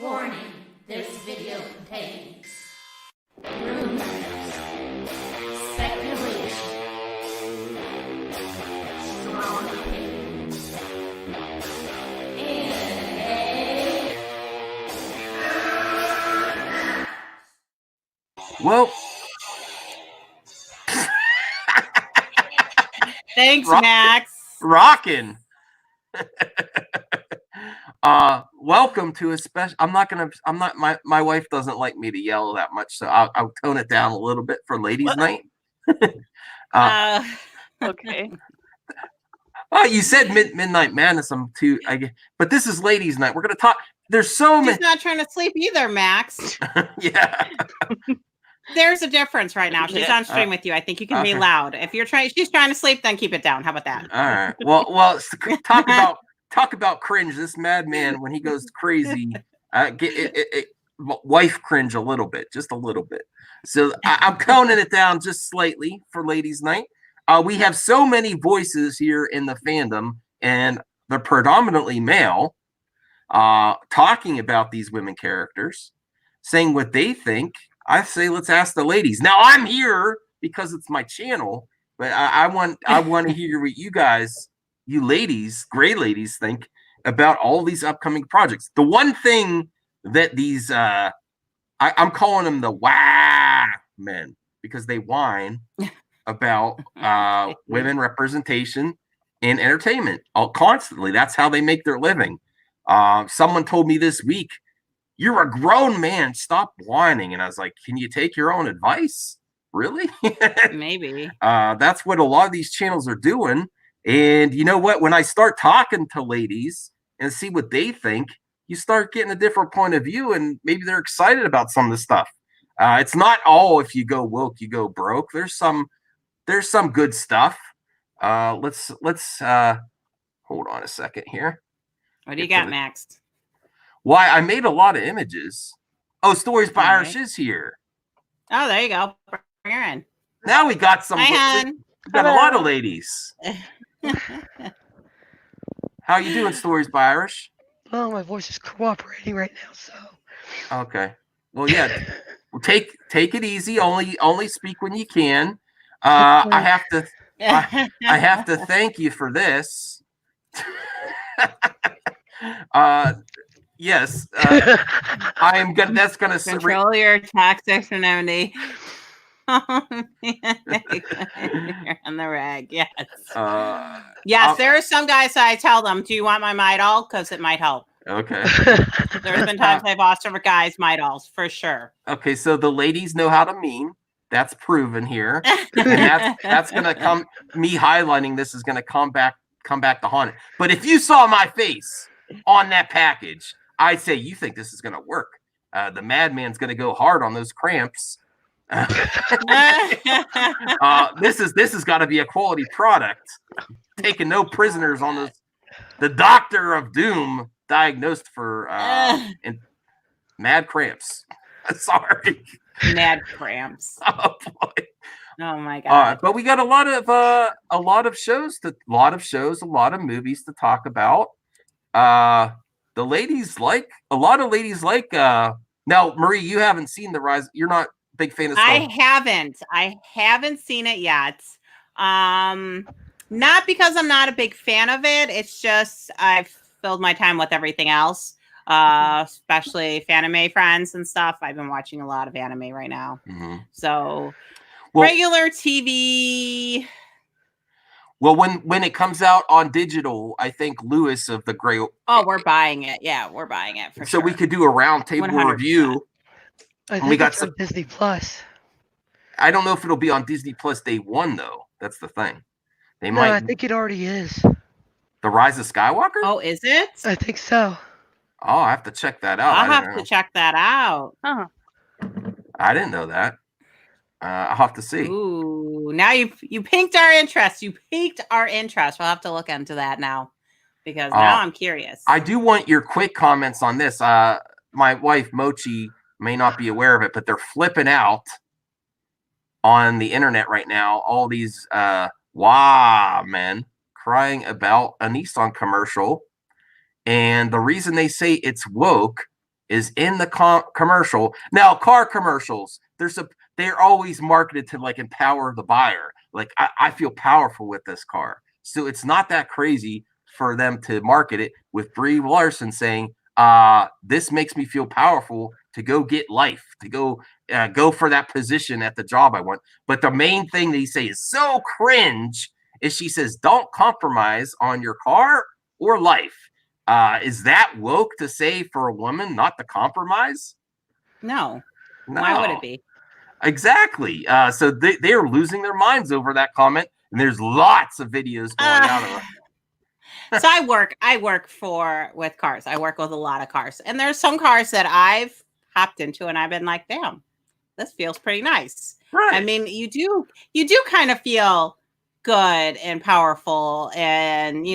Warning, this video contains rumors, speculation, strong opinions, and Well, Thanks, Rock- Max. rockin'. Welcome to a special. My wife doesn't like me to yell that much, so I'll tone it down a little bit for ladies' night. Okay. Oh, you said Midnight Madness. But this is ladies' night. We're gonna talk. There's so She's many. not trying to sleep either, Max. Yeah. There's a difference right now. She's Yeah. on stream with you. I think you can be Okay. loud. If she's trying to sleep, then keep it down. How about that? All right. Well. Talk about cringe. This madman, when he goes crazy, wife cringe a little bit, just a little bit. So I'm counting it down just slightly for ladies' night. We have so many voices here in the fandom, and they're predominantly male, talking about these women characters, saying what they think. I say let's ask the ladies. Now I'm here because it's my channel, but I want to hear what you guys, you ladies, gray ladies, think about all these upcoming projects. The one thing that these I'm calling them the wah men because they whine about women representation in entertainment constantly. That's how they make their living. Someone told me this week, "You're a grown man, stop whining." And I was like, "Can you take your own advice? Really?" Maybe. That's what a lot of these channels are doing. And you know what? When I start talking to ladies and see what they think, you start getting a different point of view, and maybe they're excited about some of the stuff. It's not all if you go woke, you go broke. There's some good stuff. Let's hold on a second here. What do you got, Max? Why I made a lot of images. Oh, Stories by All Irish right. is here. Oh, there you go. Bring her in. Now we got some. Hi, We got a lot of ladies. How you doing, Stories by Irish? Well, my voice is cooperating right now, so. Okay. Well, yeah. Well, take it easy. Only speak when you can. I have to thank you for this. Yes. I am gonna. That's gonna control your toxic anonymity. Oh, man. You're on the rag. Yes. Yes, there are some guys that I tell them, "Do you want my Midol? Because it might help." Okay. There's been times I've asked for guys Midols for sure. Okay, so the ladies know how to meme. That's proven here, and that's gonna come. Me highlighting this is gonna come back to haunt it. But if you saw my face on that package, I'd say you think this is gonna work. The madman's gonna go hard on those cramps. This has got to be a quality product. Taking no prisoners on those. The Doctor of Doom diagnosed for mad cramps. Sorry, mad cramps. Oh boy. Oh my god. But we got a lot of shows, a lot of movies to talk about. The ladies like a lot of ladies like. Now, Marie, you haven't seen The Rise. You're not a big fan of Star Wars. I haven't seen it yet. Not because I'm not a big fan of it. It's just I've filled my time with everything else, especially anime friends and stuff. I've been watching a lot of anime right now. Mm-hmm. So Well, regular TV. Well, when it comes out on digital, I think Lewis of the Gray. Oh, we're buying it. Yeah, we're buying it for so sure. we could do a roundtable 100%. review. I think we got it's on some. Disney Plus. I don't know if it'll be on Disney Plus day one though. That's the thing. They No, might. I think it already is. The Rise of Skywalker. Oh, is it? I think so. Oh, I have to check that out. I'll have to check that out. Huh. I didn't know that. I'll have to see. Ooh, now you piqued our interest. You piqued our interest. We'll have to look into that now because now I'm curious. I do want your quick comments on this. My wife Mochi may not be aware of it, but they're flipping out on the internet right now. All these men crying about a Nissan commercial, and the reason they say it's woke is in the commercial. Now, car commercials, they're always marketed to like empower the buyer. Like I feel powerful with this car. So it's not that crazy for them to market it with Brie Larson saying, this makes me feel powerful to go get life, to go for that position at the job I want. But the main thing they say is so cringe is she says, don't compromise on your car or life. Is that woke to say for a woman not to compromise? No. No. Why would it be? Exactly. So they are losing their minds over that comment, and there's lots of videos going out of it. So I work with cars. I work with a lot of cars, and there's some cars that I've hopped into, and I've been like, damn, this feels pretty nice. Right. I mean, you do kind of feel good and powerful, and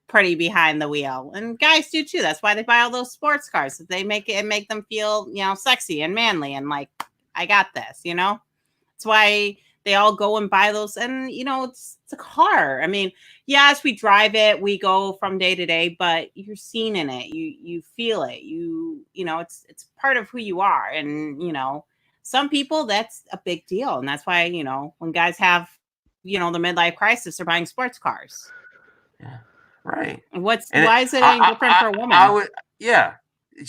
pretty behind the wheel, and guys do too. That's why they buy all those sports cars. They make them feel sexy and manly, and like, I got this. That's why they all go and buy those, and it's a car. I mean, yes, we drive it, we go from day to day, but you're seen in it. You feel it. It's part of who you are, and some people that's a big deal, and that's why when guys have the midlife crisis, they're buying sports cars. Yeah. Right. Why is it any different for a woman? It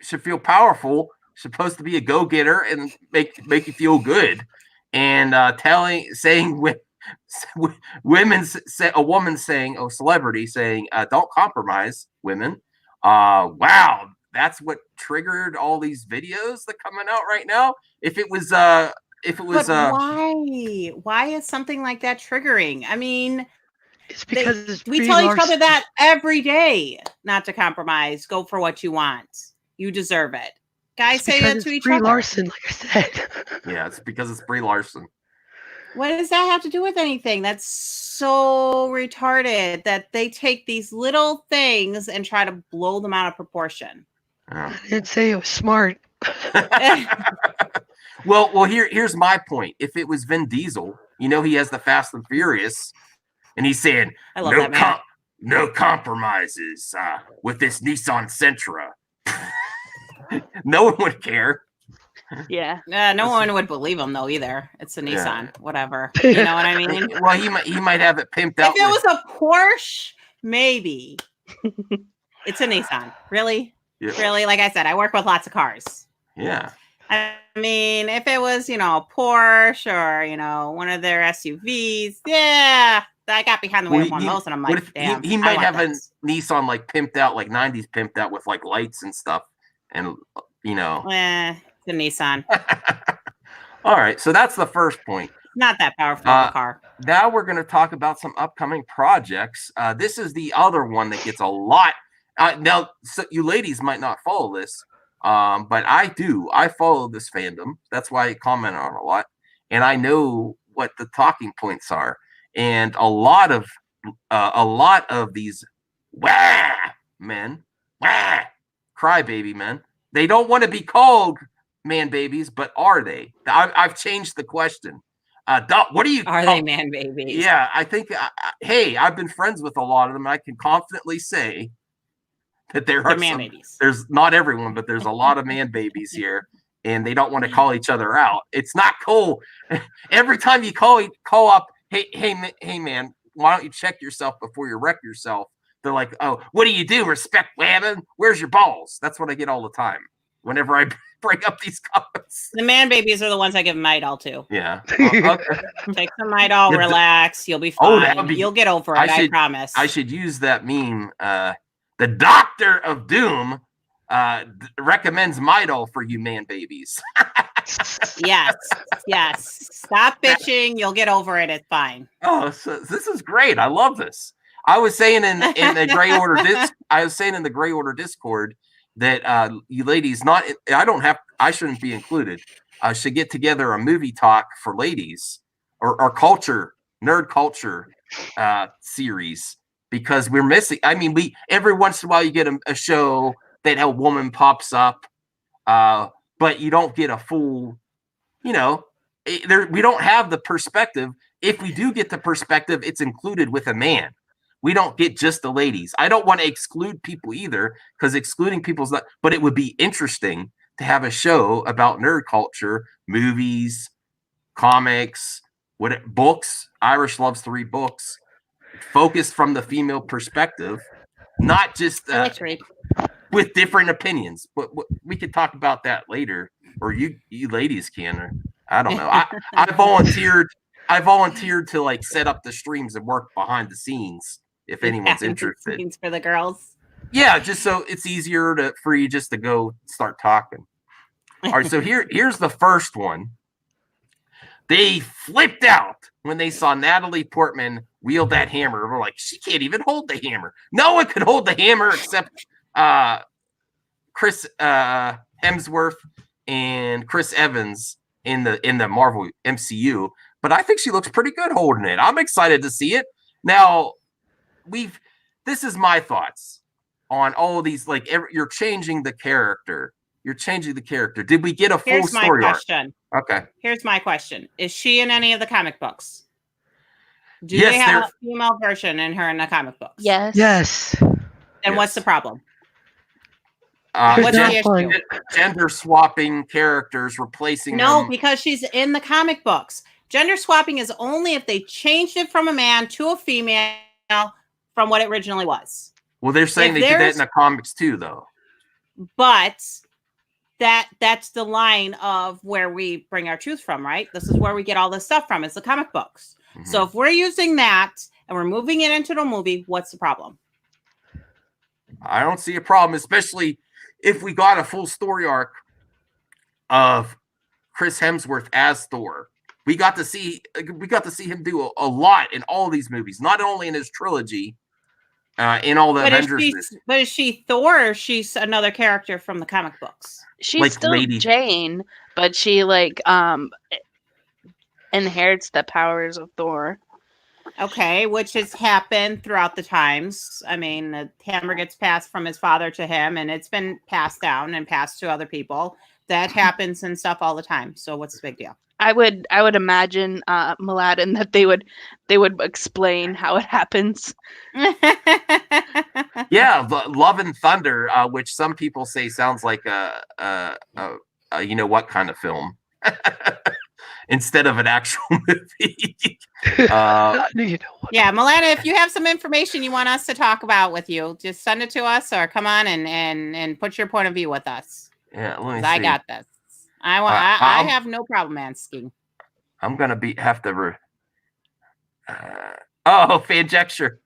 should feel powerful. Supposed to be a go-getter and make you feel good. And saying a celebrity saying, don't compromise, women. Wow, that's what triggered all these videos that coming out right now. Why is something like that triggering? I mean, it's because we tell each other that every day, not to compromise. Go for what you want. You deserve it. Guys say that to each other. Brie Larson, like I said. Yeah, it's because it's Brie Larson. What does that have to do with anything? That's so retarded that they take these little things and try to blow them out of proportion. Yeah. I didn't say it was smart. Well, here's my point. If it was Vin Diesel, he has the Fast and Furious, and he's saying, I love that man. No compromises with this Nissan Sentra. No one would care. Yeah. No one would believe him though either. It's a Nissan, whatever. You know what I mean? Well, he might have it pimped out. If it was a Porsche, maybe. It's a Nissan. Really? Yeah. Really? Like I said, I work with lots of cars. Yeah. I mean, if it was, a Porsche or, one of their SUVs, yeah. I got behind the wheel of one of those, and I'm like, damn. He might have a Nissan like pimped out, like 90s pimped out with like lights and stuff. And, it's a Nissan. All right. So that's the first point. Not that powerful of a car. Now we're going to talk about some upcoming projects. This is the other one that gets a lot. Now, so you ladies might not follow this, but I do. I follow this fandom. That's why I comment on it a lot. And I know what the talking points are. And a lot of these men, crybaby men, they don't want to be called man babies, but are they? I've changed the question. What do you? Are they man babies? Yeah, I think. Hey, I've been friends with a lot of them. And I can confidently say that there are man babies. There's not everyone, but there's a lot of man babies here, and they don't want to call each other out. It's not cool. Every time you call up, hey man, why don't you check yourself before you wreck yourself? They're like, oh, what do you do? Respect women? Where's your balls? That's what I get all the time whenever I bring up these comments. The man babies are the ones I give Midol to. Yeah. Okay. Take some Midol, relax. You'll be fine. You'll get over it. I promise. I should use that meme. The Doctor of Doom recommends Midol for you man babies. Yes. Stop bitching. You'll get over it. It's fine. Oh, so this is great. I love this. I was saying in the Gray Order in the Gray Order Discord that you ladies I shouldn't be included. Should get together a movie talk for ladies or nerd culture series, because we're missing. I mean, every once in a while you get a show that a woman pops up, but you don't get a full, we don't have the perspective. If we do get the perspective, it's included with a man. we don't get just the ladies. I don't want to exclude people either, because excluding people's not, but it would be interesting to have a show about nerd culture, movies, comics, books. Irish loves to read books, focused from the female perspective, not just I like to read. with different opinions. But we could talk about that later, or you ladies can. Or, I don't know. I volunteered to like set up the streams and work behind the scenes if anyone's interested. Scenes for the girls. Yeah, just so it's easier for you just to go start talking. All right, so here's the first one. They flipped out when they saw Natalie Portman wield that hammer. We're like, she can't even hold the hammer. No one could hold the hammer except Chris Hemsworth and Chris Evans in the Marvel MCU. But I think she looks pretty good holding it. I'm excited to see it. Now, this is my thoughts on all these. Like, you're changing the character. You're changing the character. Did we get a full story arc? Okay. Here's my question. Is she in any of the comic books? Do Yes, they have a female version in her in the comic books? Yes. Yes. And what's the problem? What's the issue? Gender swapping characters, replacing No, them. because she's in the comic books. Gender swapping is only if they changed it from a man to a female from what it originally was. Well, they're saying they did that in the comics too, though. But that's the line of where we bring our truth from, right? This is where we get all this stuff from. It's the comic books. Mm-hmm. So if we're using that and we're moving it into the movie, what's the problem? I don't see a problem, especially if we got a full story arc of Chris Hemsworth as Thor. We got to see him do a lot in all these movies, not only in his trilogy, in all the Avengers. But is she Thor or she's another character from the comic books? She's like still Jane, but she inherits the powers of Thor. Okay, which has happened throughout the times. I mean, the hammer gets passed from his father to him, and it's been passed down and passed to other people. That happens and stuff all the time. So what's the big deal? I would imagine, Mladen, that they would explain how it happens. Yeah, Love and Thunder, which some people say sounds like a you know what kind of film. Instead of an actual movie. Yeah, Milana, if you have some information you want us to talk about with you, just send it to us or come on and put your point of view with us. Yeah, let me see. I got this. I have no problem asking. I'm gonna have to. Fanjecture.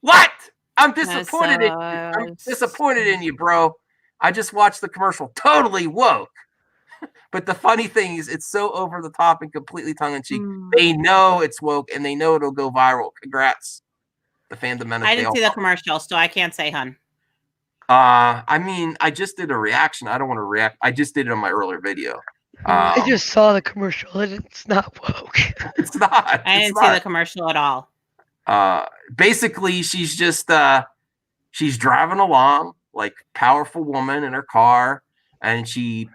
What? I'm disappointed. I'm disappointed in you, bro. I just watched the commercial. Totally woke. But the funny thing is, it's so over the top and completely tongue in cheek. They know it's woke and they know it'll go viral. Congrats, the fandom. I didn't see the commercial, so I can't say, hun. I mean, I just did a reaction. I don't want to react. I just did it on my earlier video. I just saw the commercial and it's not woke. It's not. I didn't see the commercial at all. Basically, she's just she's driving along, like powerful woman in her car. And she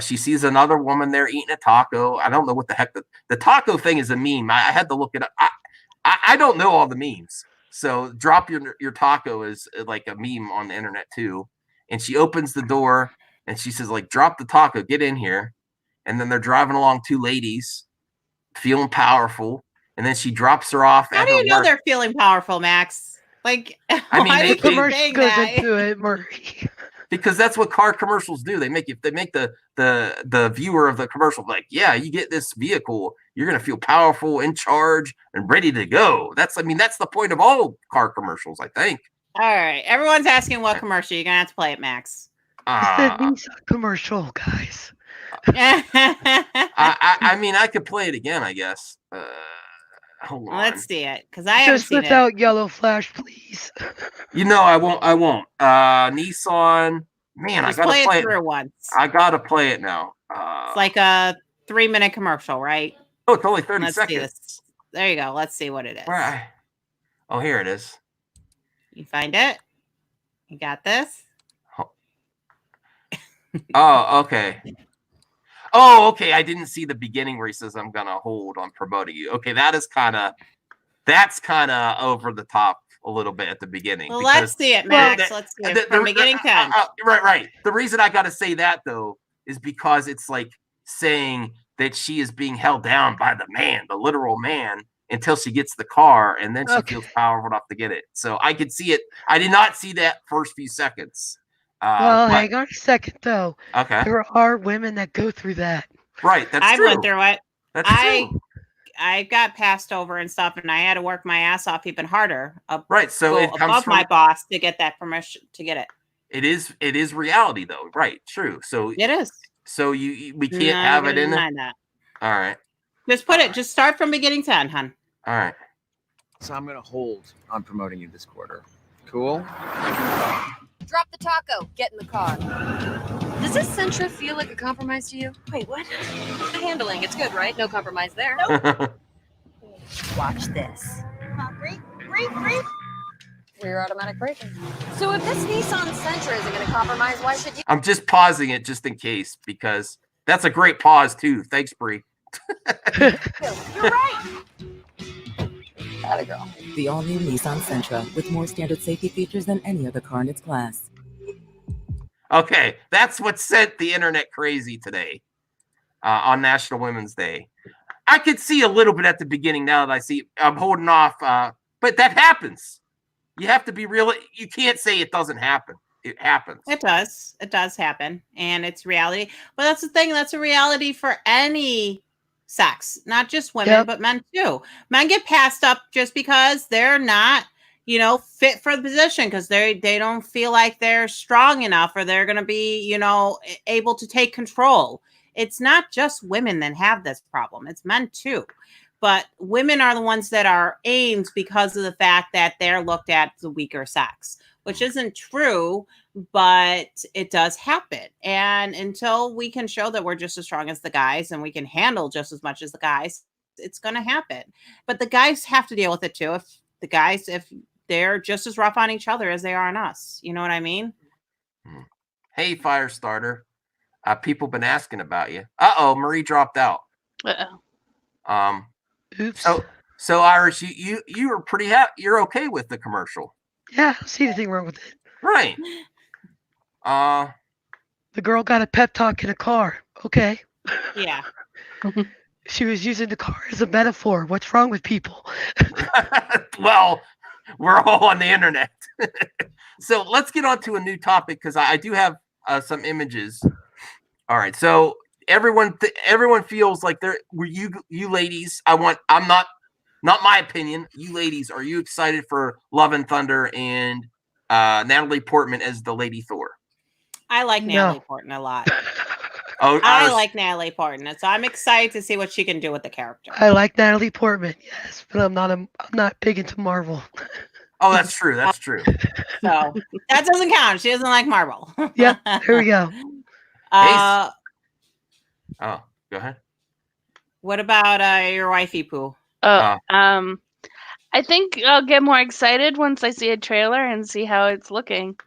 sees another woman there eating a taco. I don't know what the heck the taco thing is a meme. I had to look it up. I don't know all the memes. So drop your taco is like a meme on the internet too. And she opens the door and she says, like, drop the taco, get in here. And then they're driving along, two ladies feeling powerful. And then she drops her off. How do you know they're feeling powerful, Max? Like, I mean, the commercial goes into it, Murray. Because that's what car commercials do. They make the viewer of the commercial like, yeah, you get this vehicle, you're gonna feel powerful, in charge, and ready to go. That's the point of all car commercials, I think. All right, everyone's asking what commercial. You're gonna have to play it, Max. It's a Nissan commercial, guys. I mean, I could play it again, I guess. Hold on. Let's see it, because I haven't Just seen it. without yellow flash, please. I won't. Nissan. Man, Just I gotta play it through once. I gotta play it now. It's like a 3-minute commercial, right? Oh, it's only 30 Let's seconds. see this. There you go. Let's see what it is. Oh, here it is. You find it? You got this? Oh, okay. Oh, okay. I didn't see the beginning where he says, I'm gonna hold on promoting you. Okay, that's kind of over the top a little bit at the beginning. Well, let's see it, Max. Let's see it from beginning to end. Right. The reason I got to say that, though, is because it's like saying that she is being held down by the man, the literal man, until she gets the car, and then she feels powerful enough to get it. So I could see it. I did not see that first few seconds. Hang on a second, though. Okay. There are women that go through that. Right. That's I true. went through it. That's true. I got passed over and stuff, and I had to work my ass off even harder. Right. So it comes above from my boss to get that permission to get it. It is reality, though. Right. True. So it is. So we can't have it in there. All right. Just start from beginning to end, hon. All right. So I'm going to hold on promoting you this quarter. Cool? Drop the taco. Get in the car. Does this Sentra feel like a compromise to you? Wait, what? The handling. It's good, right? No compromise there. Nope. Watch this. Brake. Rear automatic braking. So if this Nissan Sentra isn't going to compromise, why should you? I'm just pausing it just in case, because that's a great pause, too. Thanks, Bree. You're right. Atta girl. The all-new Nissan Sentra with more standard safety features than any other car in its class. Okay, that's what sent the internet crazy today on National Women's Day. I could see a little bit at the beginning now that I see I'm holding off, but that happens. You have to be real. You can't say it doesn't happen. It happens. It does. It does happen, and it's reality. But that's the thing. That's a reality for any sex, not just women, but men too. Men get passed up just because they're not, fit for the position, because they don't feel like they're strong enough, or they're going to be, able to take control. It's not just women that have this problem. It's men too. But women are the ones that are aimed because of the fact that they're looked at as the weaker sex, which isn't true, but it does happen. And until we can show that we're just as strong as the guys and we can handle just as much as the guys, it's going to happen. But the guys have to deal with it too. If they're just as rough on each other as they are on us, you know what I mean? Hey, Firestarter. People been asking about you. Marie dropped out. Oops. So Irish, you were pretty happy. You're okay with the commercial. Yeah, I don't see anything wrong with it. Right. The girl got a pep talk in a car. Okay. Yeah. She was using the car as a metaphor. What's wrong with people? Well, we're all on the internet. So let's get on to a new topic, because I do have some images. All right. So everyone feels like you ladies. I'm not my opinion. You ladies, are you excited for Love and Thunder and Natalie Portman as the Lady Thor? I like Natalie Portman a lot. I like Natalie Portman, so I'm excited to see what she can do with the character. I like Natalie Portman, yes, but I'm not big into Marvel. Oh, that's true. That's true. So that doesn't count. She doesn't like Marvel. Yeah, here we go. Oh, go ahead. What about your wifey, Pooh? I think I'll get more excited once I see a trailer and see how it's looking.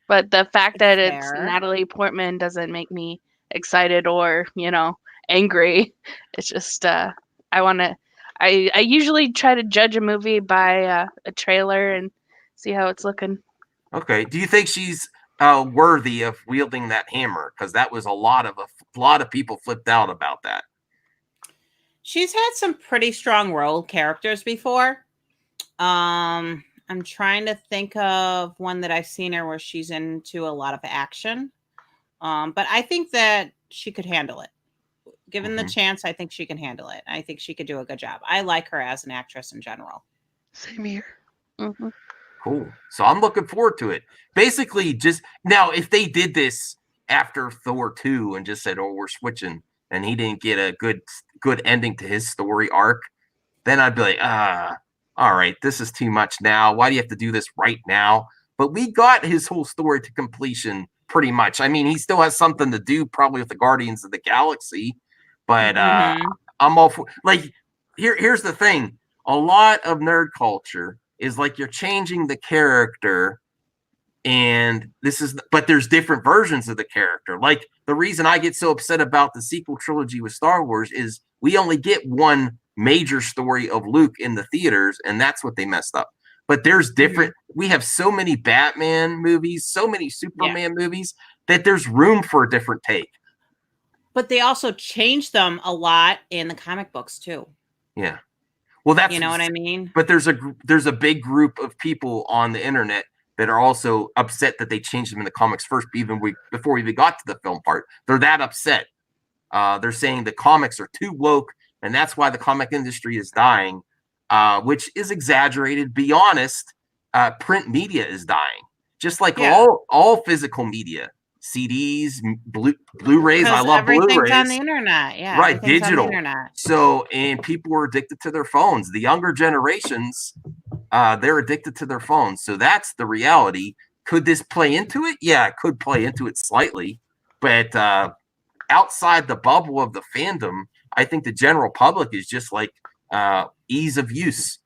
But the fact that it's Natalie Portman doesn't make me excited or, angry. It's just I usually try to judge a movie by a trailer and see how it's looking. Okay. Do you think she's worthy of wielding that hammer? Because that was a lot of people flipped out about that. She's had some pretty strong role characters before. I'm trying to think of one that I've seen her where she's into a lot of action. But I think that she could handle it. Given the chance, I think she can handle it. I think she could do a good job. I like her as an actress in general. Same here. Mm-hmm. Cool. So I'm looking forward to it. Basically, just now, if they did this after Thor 2 and just said, "Oh, we're switching," and he didn't get a good ending to his story arc, then I'd be like, all right, this is too much now. Why do you have to do this right now? But we got his whole story to completion pretty much. I mean, he still has something to do probably with the Guardians of the Galaxy, but I'm all for, like, here's the thing. A lot of nerd culture is like, you're changing the character, and but there's different versions of the character. Like, the reason I get so upset about the sequel trilogy with Star Wars is we only get one major story of Luke in the theaters, and that's what they messed up. but there's different. We have so many Batman movies, so many Superman movies that there's room for a different take. But they also changed them a lot in the comic books too. Yeah. Well, that's, you know what I mean? But there's a big group of people on the internet that are also upset that they changed them in the comics first, before we even got to the film part. They're that upset. They're saying the comics are too woke, and that's why the comic industry is dying, which is exaggerated. Be honest, print media is dying, just like all physical media. CDs, Blu-rays. I love Blu-rays. On the internet, yeah. Right, digital. So, and people are addicted to their phones. The younger generations, they're addicted to their phones. So that's the reality. Could this play into it? Yeah, it could play into it slightly. But outside the bubble of the fandom, I think the general public is just like ease of use.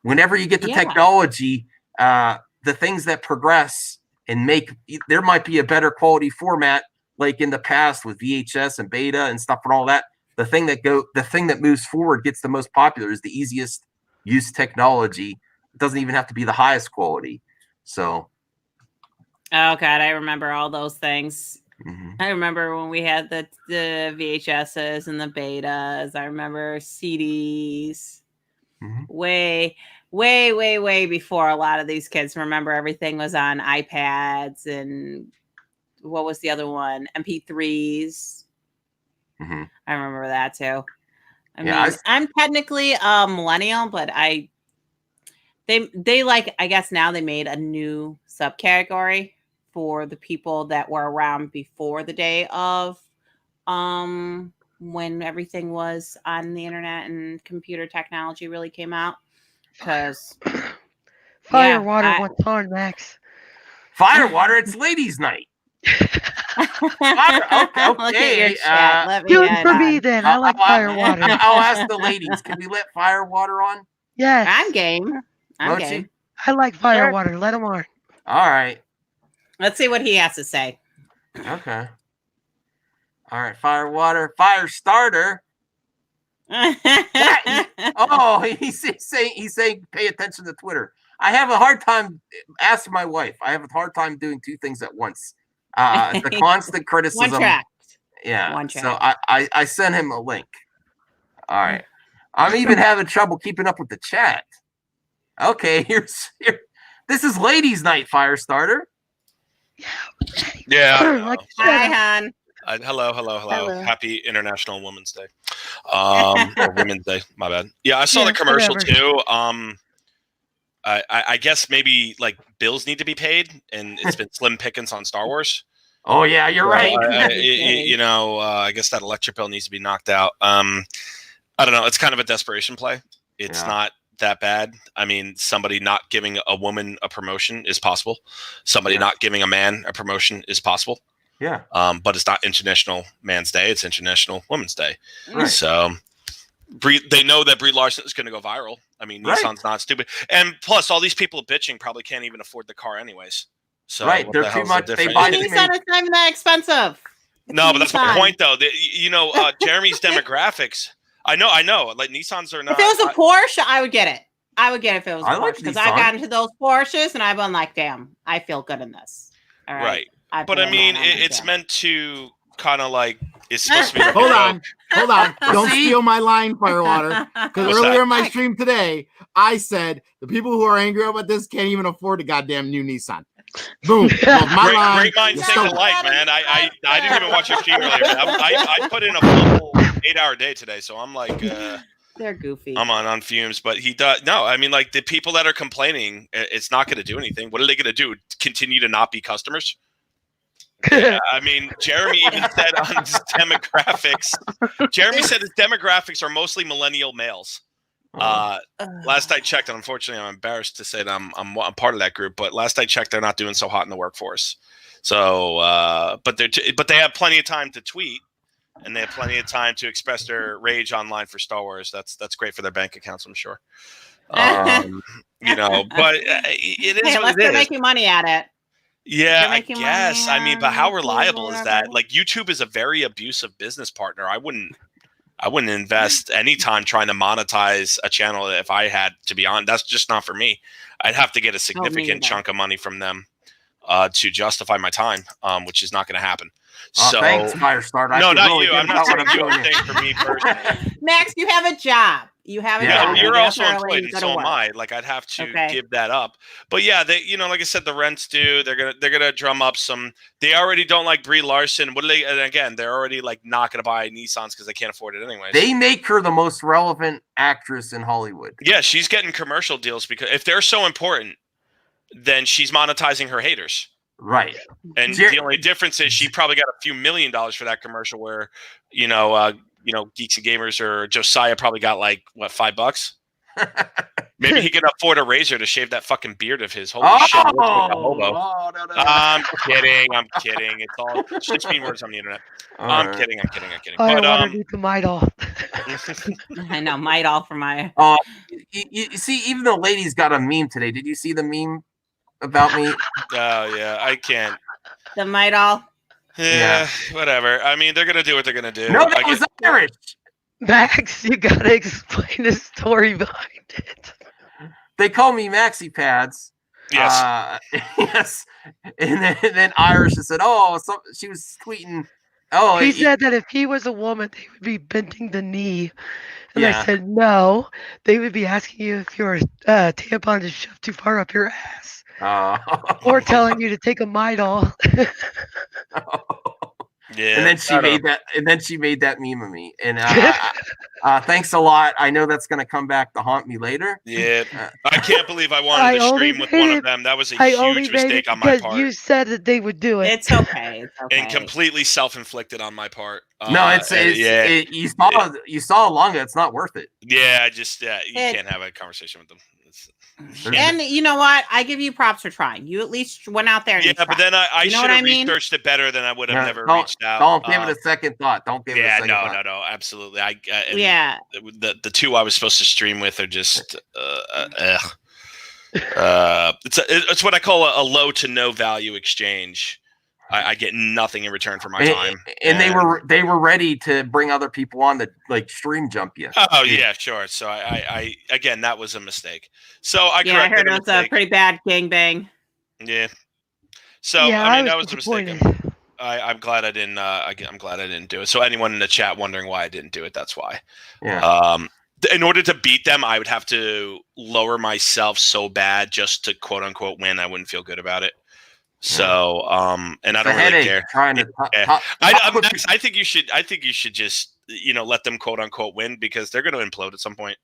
Whenever you get the technology, the things that progress and there might be a better quality format, like in the past with VHS and beta and stuff and all that. The thing that moves forward, gets the most popular, is the easiest use technology. It doesn't even have to be the highest quality. So, oh god, I remember all those things. I remember when we had the VHSs and the betas. I remember CDs. Way before a lot of these kids. Remember, everything was on iPads, and what was the other one? MP3s. I remember that too. I mean, I'm technically a millennial, but they like, I guess now they made a new subcategory for the people that were around before the day of when everything was on the internet and computer technology really came out. Because Firewater what's on, Max? Firewater, it's ladies' night. Okay. Do it for me then. I like Firewater. I'll ask the ladies. Can we let Firewater on? Yes. I'm game. I'm game. I like Firewater. Let him on. All right. Let's see what he has to say. Okay. All right, Firewater. Firestarter. He's saying pay attention to Twitter. I have a hard time. Ask my wife. I have a hard time doing two things at once. The constant criticism. One track. Yeah. One track. So I sent him a link. All right. I'm even having trouble keeping up with the chat. Okay, here. This is ladies' night, Firestarter. Yeah. Hi, hon. Hello. Happy International Women's Day. Or Women's Day, my bad. Yeah, I saw the commercial too. I guess maybe like bills need to be paid, and it's been slim pickings on Star Wars. Oh yeah, you're right. I guess that electric bill needs to be knocked out. I don't know. It's kind of a desperation play. It's not that bad. I mean, somebody not giving a woman a promotion is possible. Somebody not giving a man a promotion is possible. Yeah. But it's not International Man's Day. It's International Women's Day. Right. So they know that Brie Larson is going to go viral. I mean, Nissan's not stupid. And plus, all these people bitching probably can't even afford the car anyways. So they're too much. They buy Nissan is not even that expensive. No, but that's my point, though. Jeremy's demographics. I know. Like Nissans are not. If it was a Porsche, I would get it. I would get it if it was a like Porsche, because I've gotten into those Porsches and I've been like, damn, I feel good in this. All right. But I mean, it's meant to kind of like, it's supposed to be. Hold on. Don't steal my line, Firewater. Because earlier in my stream today, I said the people who are angry about this can't even afford a goddamn new Nissan. Boom. Well, great minds think alike, man. I didn't even watch your stream earlier. I put in a full 8-hour day today, so I'm like, they're goofy. I'm on fumes, but he does. No, I mean, like the people that are complaining, it's not going to do anything. What are they going to do? Continue to not be customers? Yeah, I mean, Jeremy even said on his demographics. Jeremy said his demographics are mostly millennial males. Last I checked, and unfortunately, I'm embarrassed to say that I'm part of that group. But last I checked, they're not doing so hot in the workforce. So, but they have plenty of time to tweet, and they have plenty of time to express their rage online for Star Wars. That's great for their bank accounts, I'm sure. But it is. Unless they're making money at it. Yeah, I guess. I mean, but how reliable is that? Like, YouTube is a very abusive business partner. I wouldn't I wouldn't invest any time trying to monetize a channel if I had to be on. That's just not for me. I'd have to get a significant chunk of money from them to justify my time, which is not going to happen. So, thanks, Firestarter. No, not you. I'm not saying you. I'm saying for me personally. Max, you have a job. You have a job. You're also employed, and so am I. Like, I'd have to give that up. But yeah, they, like I said, the rent's due. They're gonna drum up some. They already don't like Brie Larson. What do they? And again, they're already like not gonna buy Nissans because they can't afford it anyway. They make her the most relevant actress in Hollywood. Yeah, she's getting commercial deals because if they're so important, then she's monetizing her haters. Right. And the only difference is she probably got a few $1 million for that commercial where, Geeks and Gamers or Josiah probably got like, what, $5? Maybe he can afford a razor to shave that fucking beard of his. Holy shit. No. I'm kidding. It's just mean words on the internet. I'm kidding. I want to do the Midol. I know, Midol for my... You see, even the ladies got a meme today. Did you see the meme about me? Oh, yeah. I can't. The Midol? Yeah, whatever. I mean, they're going to do what they're going to do. No, that was Irish. Max, you got to explain the story behind it. They call me Maxi Pads. Yes. Yes. And then Irish said, she was tweeting. He said that if he was a woman, they would be bending the knee. And I said, no, they would be asking you if your tampon is shoved too far up your ass. Or telling you to take a Midol. Yeah, and then she made that meme of me. And thanks a lot. I know that's gonna come back to haunt me later. Yeah, I can't believe I wanted to stream with one of them. That was a huge mistake on my part. You said that they would do it. It's okay. And completely self-inflicted on my part. No, you saw Longa. It's not worth it. Yeah, you can't have a conversation with them. And you know what? I give you props for trying. You at least went out there. And but then I should have researched it better. Than I would have never reached out. Don't give it a second thought. Don't give it a second thought. No, absolutely. The two I was supposed to stream with are just it's what I call a low to no value exchange. I get nothing in return for my time. And they were ready to bring other people on to like stream jump you. Oh yeah, sure. So I again, that was a mistake. So I heard it was a pretty bad gangbang. Yeah. So I mean that was a mistake. I'm glad I didn't. I'm glad I didn't do it. So anyone in the chat wondering why I didn't do it, that's why. Yeah. In order to beat them, I would have to lower myself so bad just to quote unquote win. I wouldn't feel good about it. So, and I don't really care. I think you should just, let them quote unquote win because they're going to implode at some point.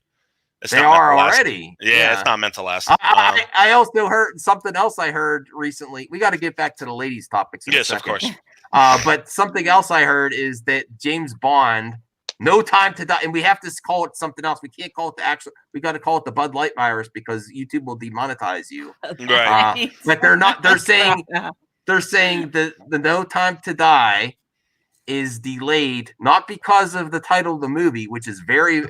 They are already. Yeah, it's not meant to last. I also heard something else I heard recently. We got to get back to the ladies' topics. Yes, of course. But something else I heard is that James Bond, No Time to Die, and we have to call it something else. We can't call it the actual. We got to call it the Bud Light virus because YouTube will demonetize you. Right. But they're not. They're saying the No Time to Die is delayed not because of the title of the movie, which is very.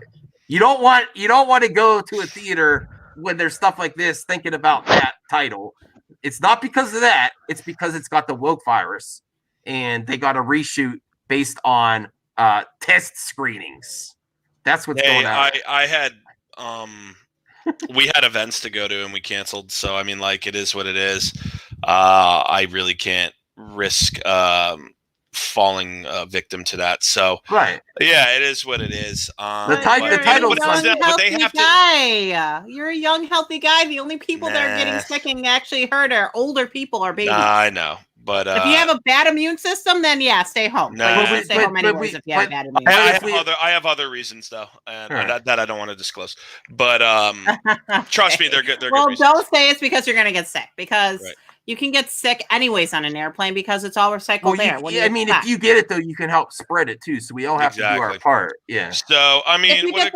You don't want to go to a theater when there's stuff like this thinking about that title. It's not because of that. It's because it's got the woke virus, and they got a reshoot based on test screenings. That's what's going on. I had we had events to go to and we canceled. So I mean, like, it is what it is. I really can't risk falling victim to that. So right. Yeah, it is what it is. The title. You're a young, healthy guy. The only people that are getting sick and actually hurt are older people or babies. I know. But if you have a bad immune system, then stay home. Stay home anyways if you have a bad immune system. I have other reasons though, and that I don't want to disclose. But trust me, they're good. Well, don't say it's because you're going to get sick because you can get sick anyways on an airplane because it's all recycled air. I mean, if you get it though, you can help spread it too. So we all have to do our part. Yeah. So I mean, what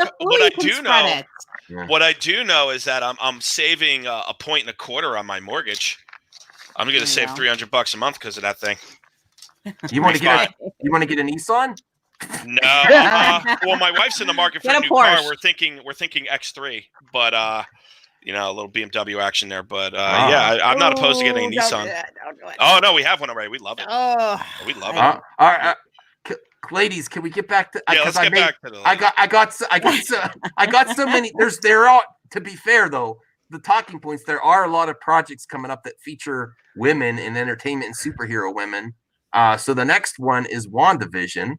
I do know is that I'm saving 1.25% on my mortgage. I'm going to save $300 a month because of that thing. You want to get a Nissan? No. Well, my wife's in the market for a new car. We're thinking X3, but a little BMW action there. But I'm not opposed to getting a Nissan. Don't do it. Oh no, we have one already. We love it. Oh, we love it. All right. ladies, can we get back to? Yeah, let's get back to the. I got so many. There are, to be fair though, the talking points. There are a lot of projects coming up that feature women in entertainment and superhero women. So the next one is WandaVision.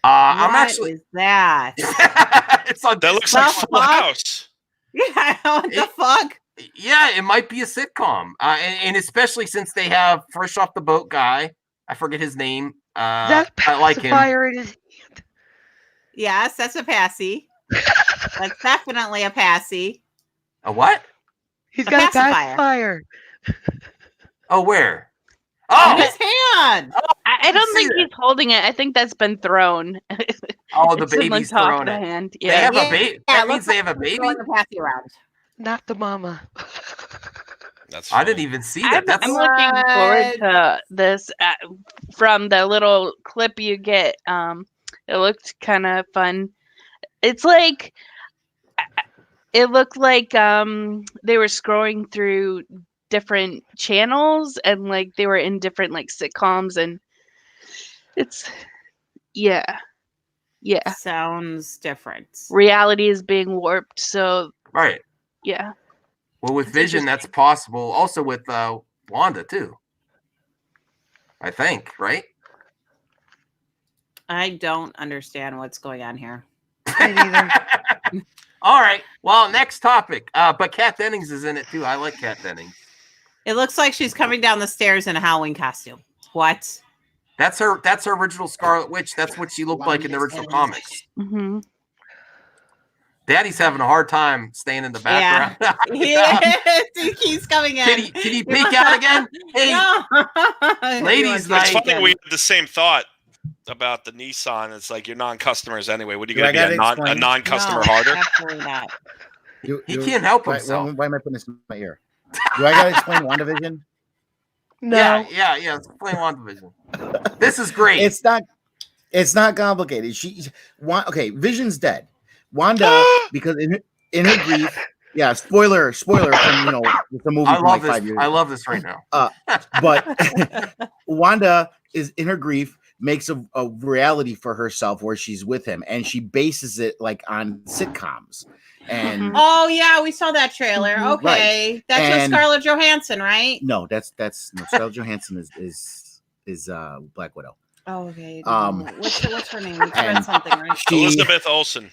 I'm actually. Is that? It's on. That looks like Full House. Yeah, what the fuck? Yeah, it might be a sitcom, and especially since they have Fresh Off the Boat guy. I forget his name. That I like him. Fire in his hand. Yes, that's a passy. That's definitely a passy. A what? He's A got a pacifier. pacifier. Oh, where? In Oh, his hand. I don't see think that. he's holding it. I think that's been thrown. Oh, the It's in, baby's top throwing of the it. hand. They Yeah. have a baby. Yeah, That it means looks they have a baby. Throwing the passy around. Not the mama. That's. I didn't even see that. That's I'm looking forward to this. From the little clip you get, it looked kind of fun. It's like it looked like they were scrolling through different channels and like they were in different like sitcoms, and it's yeah. Sounds different. Reality is being warped, so right. yeah. Well, with It's Vision, that's possible. Also with Wanda too. I think, right? I don't understand what's going on here. Me neither. All right. Well, next topic. But Kat Dennings is in it too. I like Kat Dennings. It looks like she's coming down the stairs in a Halloween costume. What? That's her original Scarlet Witch. That's what she looked like in the original comics. Mm-hmm. Daddy's having a hard time staying in the background. He keeps coming in. Can you peek out again? Hey, No. ladies' It's night. funny we had the same thought about the Nissan. It's like you're non-customers anyway. What are you Do going to I be a gotta explain? non-customer No, harder? Absolutely not. He can't help why, himself. Why am I putting this in my ear? Do I gotta explain WandaVision? No. Yeah. Let's play WandaVision. This is great. It's not complicated. Okay, Vision's dead. Wanda, because in her grief, yeah, spoiler from the movie I from love like 5 this. years I ago. love this right now. But Wanda is in her grief, makes a reality for herself where she's with him, and she bases it like on sitcoms. And Oh yeah, we saw that trailer. Okay, Right. that's And- with Scarlett Johansson, right? no, that's no, Scarlett Johansson is Black Widow. Oh, okay. What's her name? We read and something, right? Elizabeth Olsen.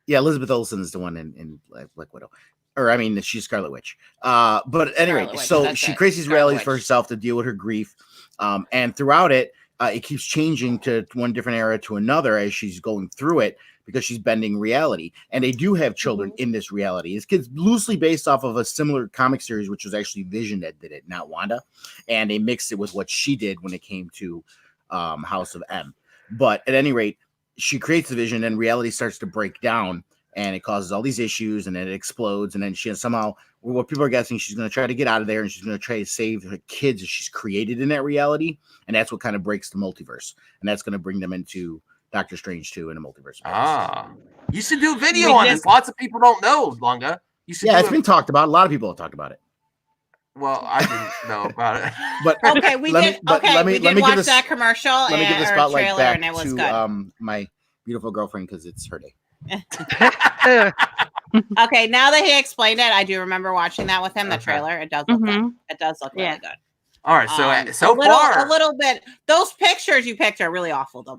Yeah, Elizabeth Olsen is the one in Black Widow. Or I mean, she's Scarlet Witch. But anyway, Scarlet Witch, so that's she it. creates these Scarlet realities Witch. for herself to deal with her grief. And throughout it, it keeps changing to one different era to another as she's going through it because she's bending reality. And they do have children in this reality. It's loosely based off of a similar comic series, which was actually Vision that did it, not Wanda. And they mixed it with what she did when it came to House of M. But at any rate, she creates the vision and reality starts to break down and it causes all these issues and then it explodes. And then she somehow, what people are guessing, she's going to try to get out of there and she's going to try to save her kids that she's created in that reality. And that's what kind of breaks the multiverse. And that's going to bring them into Doctor Strange 2 in a multiverse. You should do a video on this. Lots of people don't know, Lunga. You should. Yeah, it's been talked about. A lot of people have talked about it. Well, I didn't know about it. But Okay, we did. We did watch that commercial Let me give the or spotlight trailer, back and it was to good. my beautiful girlfriend because it's her day. Okay, now that he explained it, I do remember watching that with him. The Okay. trailer, it does look good. It does look really good. All right, so a little bit. Those pictures you picked are really awful, though,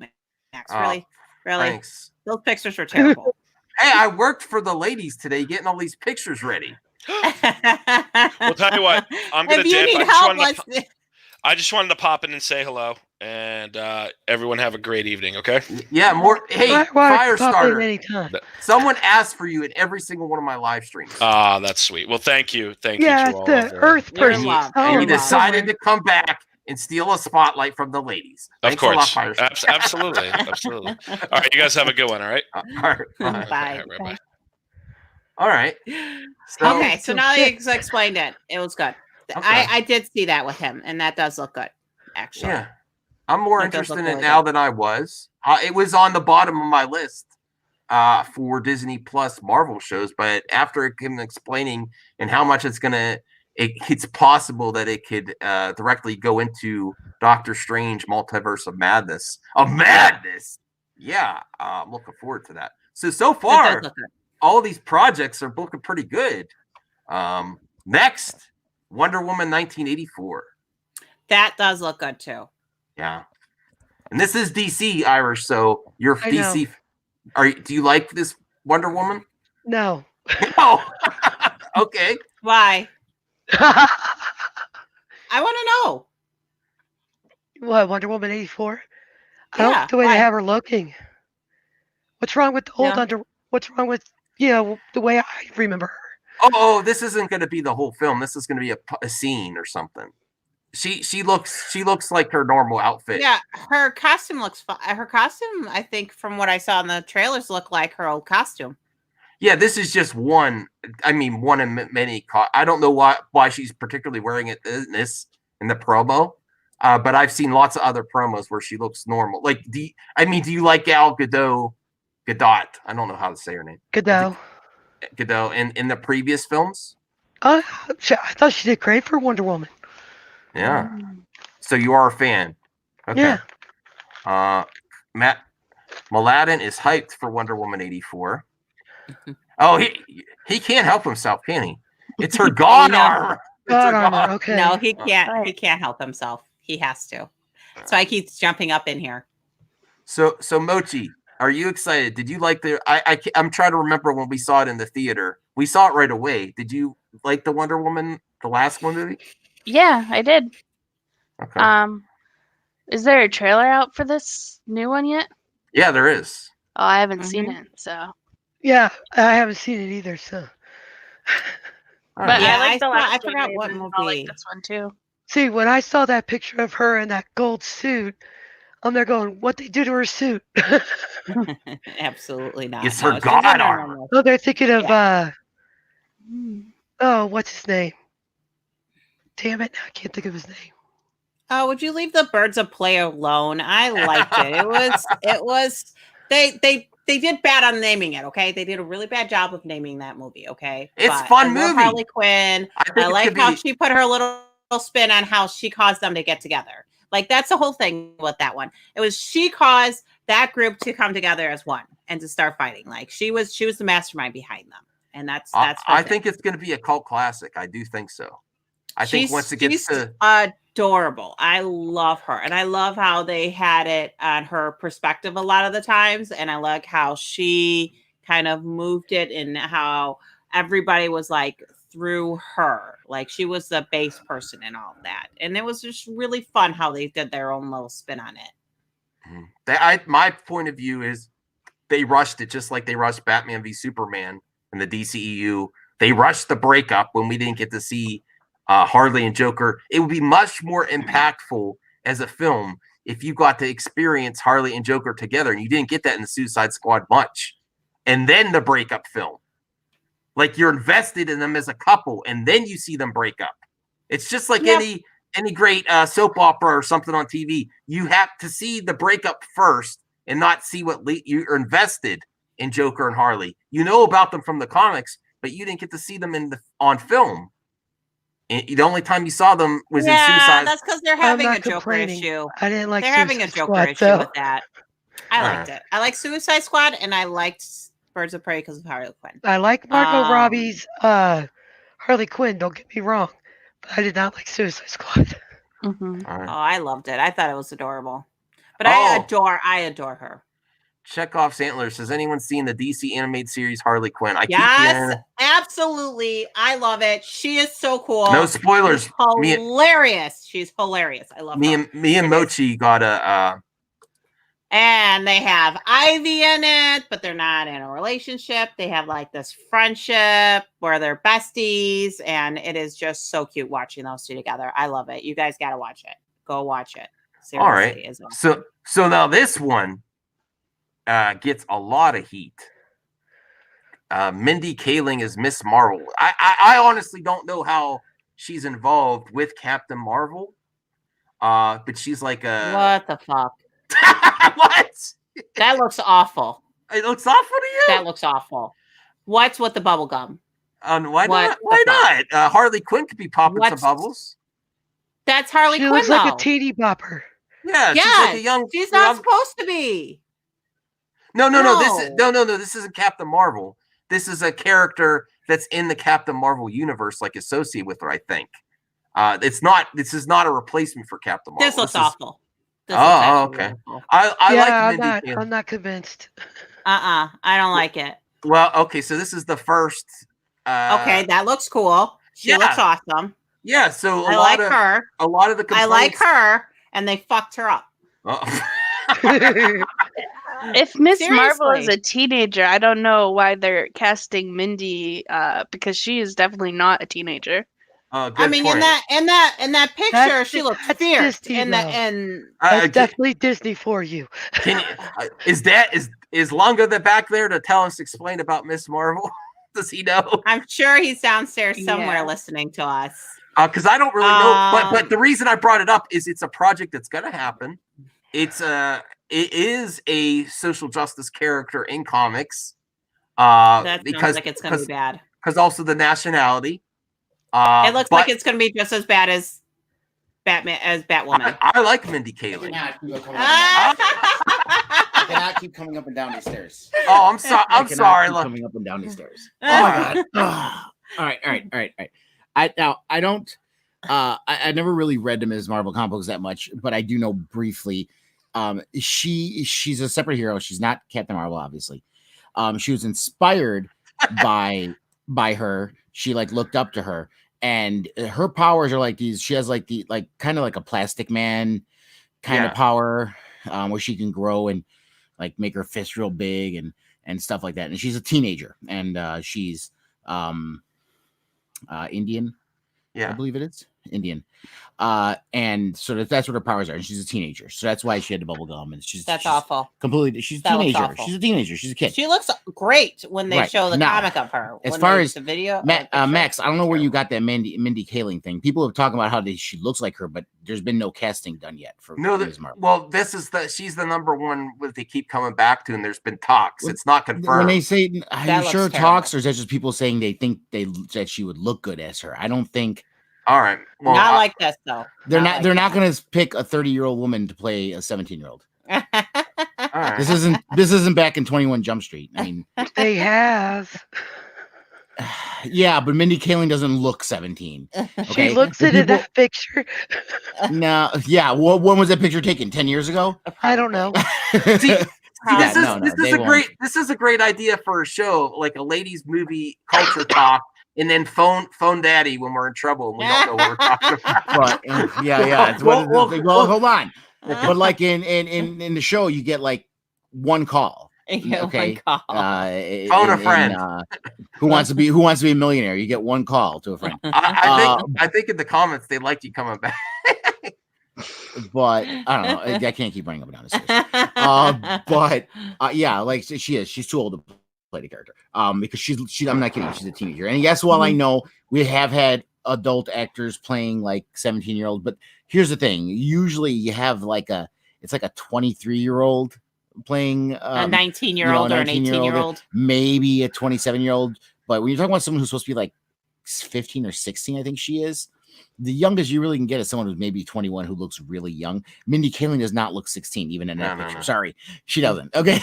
Max. Really. Thanks. Those pictures were terrible. Hey, I worked for the ladies today, getting all these pictures ready. Well, tell you what, I'm gonna If you dip. need help, I just wanted to pop in and say hello, and everyone have a great evening. Okay. Yeah, more. Hey, Why pop in Firestarter. anytime? Someone asked for you at every single one of my live streams. Ah, that's sweet. Well, thank you. Thank Yeah, you to all. the of Earth You're person. loved. Oh, And you You're decided to come back and steal a spotlight from the ladies. Of Thanks a lot, course. Firestarter. Absolutely. Absolutely. All right. You guys have a good one. All right. All right. Bye. Bye. All right. So, Okay, so now you explained it. It was good. Okay. I did see that with him, and that does look good, actually. Yeah, I'm more It does interested look in it really now good. than I was. It was on the bottom of my list for Disney Plus Marvel shows, but after him explaining and how much it's possible that it could directly go into Doctor Strange Multiverse of Madness. Of Madness! Yeah, I'm looking forward to that. So far, all of these projects are looking pretty good. Next, Wonder Woman 1984. That does look good too. Yeah. And this is DC, Irish, so you're I DC. Do you like this Wonder Woman? No. No. Okay. Why? I want to know. What, Wonder Woman 84? I don't like the way why? they have her looking. What's wrong with the old what's wrong with, the way I remember her? Oh, this isn't going to be the whole film. This is going to be a scene or something. She looks like her normal outfit. Yeah, her costume looks fun. Her costume, I think, from what I saw in the trailers, looked like her old costume. Yeah, this is just one. I mean, one in many. I don't know why she's particularly wearing it in the promo, but I've seen lots of other promos where she looks normal. Like, do you like Gal Gadot? Gadot. I don't know how to say her name. Gadot. Gadot in the previous films. I thought she did great for Wonder Woman. Yeah. So you are a fan. Okay. Yeah. Matt Mladen is hyped for Wonder Woman 84. Oh, he can't help himself, can he? It's her god armor. God armor. Okay. No, he can't. He can't help himself. He has to. So I keep jumping up in here. So Mochi, are you excited? Did you like the? I'm trying to remember when we saw it in the theater. We saw it right away. Did you like the Wonder Woman, the last one movie? Yeah, I did. Okay. Is there a trailer out for this new one yet? Yeah, there is. Oh, I haven't seen it, so. Yeah, I haven't seen it either, so. But Yeah, I like the last I forgot what movie. movie. I like this one too. See, when I saw that picture of her in that gold suit, I'm there going, what they do to her suit? Absolutely not. It's her god armor. Oh, they're thinking of what's his name? Damn it, I can't think of his name. Oh, would you leave the Birds of Prey alone? I liked it. It was they did bad on naming it, okay? They did a really bad job of naming that movie, okay? It's a fun movie. Harley Quinn. I like how she put her little spin on how she caused them to get together. Like, that's the whole thing with that one. It was she caused that group to come together as one and to start fighting. Like, she was the mastermind behind them. And that's I think it's going to be a cult classic. I do think so. I think once it gets to adorable. I love her. And I love how they had it on her perspective a lot of the times. And I like how she kind of moved it and how everybody was like through her. Like, she was the base person and all of that. And it was just really fun how they did their own little spin on it. My point of view is they rushed it just like they rushed Batman v Superman in the DCEU. They rushed the breakup when we didn't get to see Harley and Joker. It would be much more impactful as a film if you got to experience Harley and Joker together, and you didn't get that in the Suicide Squad much. And then the breakup film. Like, you're invested in them as a couple, and then you see them break up. It's just like any great soap opera or something on TV. You have to see the breakup first and not see what you're invested in Joker and Harley. You know about them from the comics, but you didn't get to see them on film. And the only time you saw them was in Suicide. That's because they're having a Joker issue. I didn't like. They're having a Joker issue with that. I liked it. I like Suicide Squad, and I liked Birds of Prey because of Harley Quinn. I like Margot Robbie's Harley Quinn. Don't get me wrong, but I did not like Suicide Squad. Mm-hmm. Right. Oh, I loved it. I thought it was adorable. But I adore her. Chekhov's Antlers. Has anyone seen the DC animated series Harley Quinn? Yes, absolutely. I love it. She is so cool. No spoilers. She's hilarious. She's hilarious. I love her. Me and Mochi got a. And they have Ivy in it, but they're not in a relationship. They have like this friendship where they're besties, and it is just so cute watching those two together. I love it. You guys got to watch it. Go watch it. Seriously, all right. So now this one gets a lot of heat. Mindy Kaling is Miss Marvel. I honestly don't know how she's involved with Captain Marvel, but she's like a. What the fuck? What? That looks awful. It looks awful to you? That looks awful. What's with the bubble gum? Why not? Harley Quinn could be popping some bubbles. That's Harley She Quinn, looks though. like a teeny bopper. Yeah, Yes, she's like a young. she's not supposed to be. No. This isn't Captain Marvel. This is a character that's in the Captain Marvel universe, like associated with her. I think. It's not. This is not a replacement for Captain Marvel. This looks awful. This okay. awful. I like Mindy. I'm not convinced. I don't like it. Well, okay, so this is the first. Okay, that looks cool. She looks awesome. Yeah, so I like her. A lot of the I like her, and they fucked her up. If Miss Marvel is a teenager, I don't know why they're casting Mindy because she is definitely not a teenager. I mean, in that picture, she looks fierce. That's definitely Disney for you. Is Longo back there to tell us explain about Miss Marvel? Does he know? I'm sure he's downstairs somewhere listening to us. Because I don't really know, but the reason I brought it up is it's a project that's going to happen. It is a social justice character in comics. That sounds like it's going to be bad. Because also the nationality. It looks like it's going to be just as bad as Batwoman. I like Mindy Kaling. I cannot keep coming up and down these stairs. Oh, I'm sorry. I'm sorry. Coming up and down these stairs. Oh my god. All right. I don't. I never really read the Ms. Marvel comic books that much, but I do know briefly. She's a separate hero. She's not Captain Marvel, obviously. She was inspired by her. She looked up to her, and her powers are like these. She has kind of like a Plastic Man kind of power, where she can grow and make her fist real big and stuff like that. And she's a teenager, and she's Indian. Yeah, I believe it is Indian. And so that's what her powers are. And she's a teenager, so that's why she had the bubble gum. And she's awful. Completely, she's a teenager. She's a teenager. She's a kid. She looks great when they show the comic of her. As far as the video, Max, I don't know where you got that Mindy Kaling thing. People have talking about how she looks like her, but there's been no casting done yet for Ms. Marvel. Well, she's the number one that they keep coming back to, and there's been talks. It's not confirmed. When they say, are you sure talks, or is that just people saying they think that she would look good as her? I don't think. All right. Well, not like this though. They're not going to pick a 30-year-old woman to play a 17-year-old. Right. This isn't back in 21 Jump Street. I mean, they have. Yeah, but Mindy Kaling doesn't look 17. Okay? She looks at that picture. No, yeah. When was that picture taken? 10 years ago? I don't know. This is a great idea for a show, like a ladies' movie culture talk. And then phone daddy when we're in trouble and we don't know what we're talking about. But, yeah. Well, hold on. But in the show, you get one call. Okay. One call. Phone a friend. Who wants to be a millionaire? You get one call to a friend. I think in the comments they liked you coming back. But I don't know. I can't keep running up and down the stairs. She's too old to play the character. Because she's I'm not kidding, she's a teenager. And yes, while I know we have had adult actors playing 17-year-old, but here's the thing: usually you have it's a 23-year-old playing a 19-year-old or an 18-year-old, maybe a 27-year-old. But when you're talking about someone who's supposed to be 15 or 16, I think she is. The youngest you really can get is someone who's maybe 21 who looks really young. Mindy Kaling does not look 16, even in that picture. No. Sorry, she doesn't. Okay.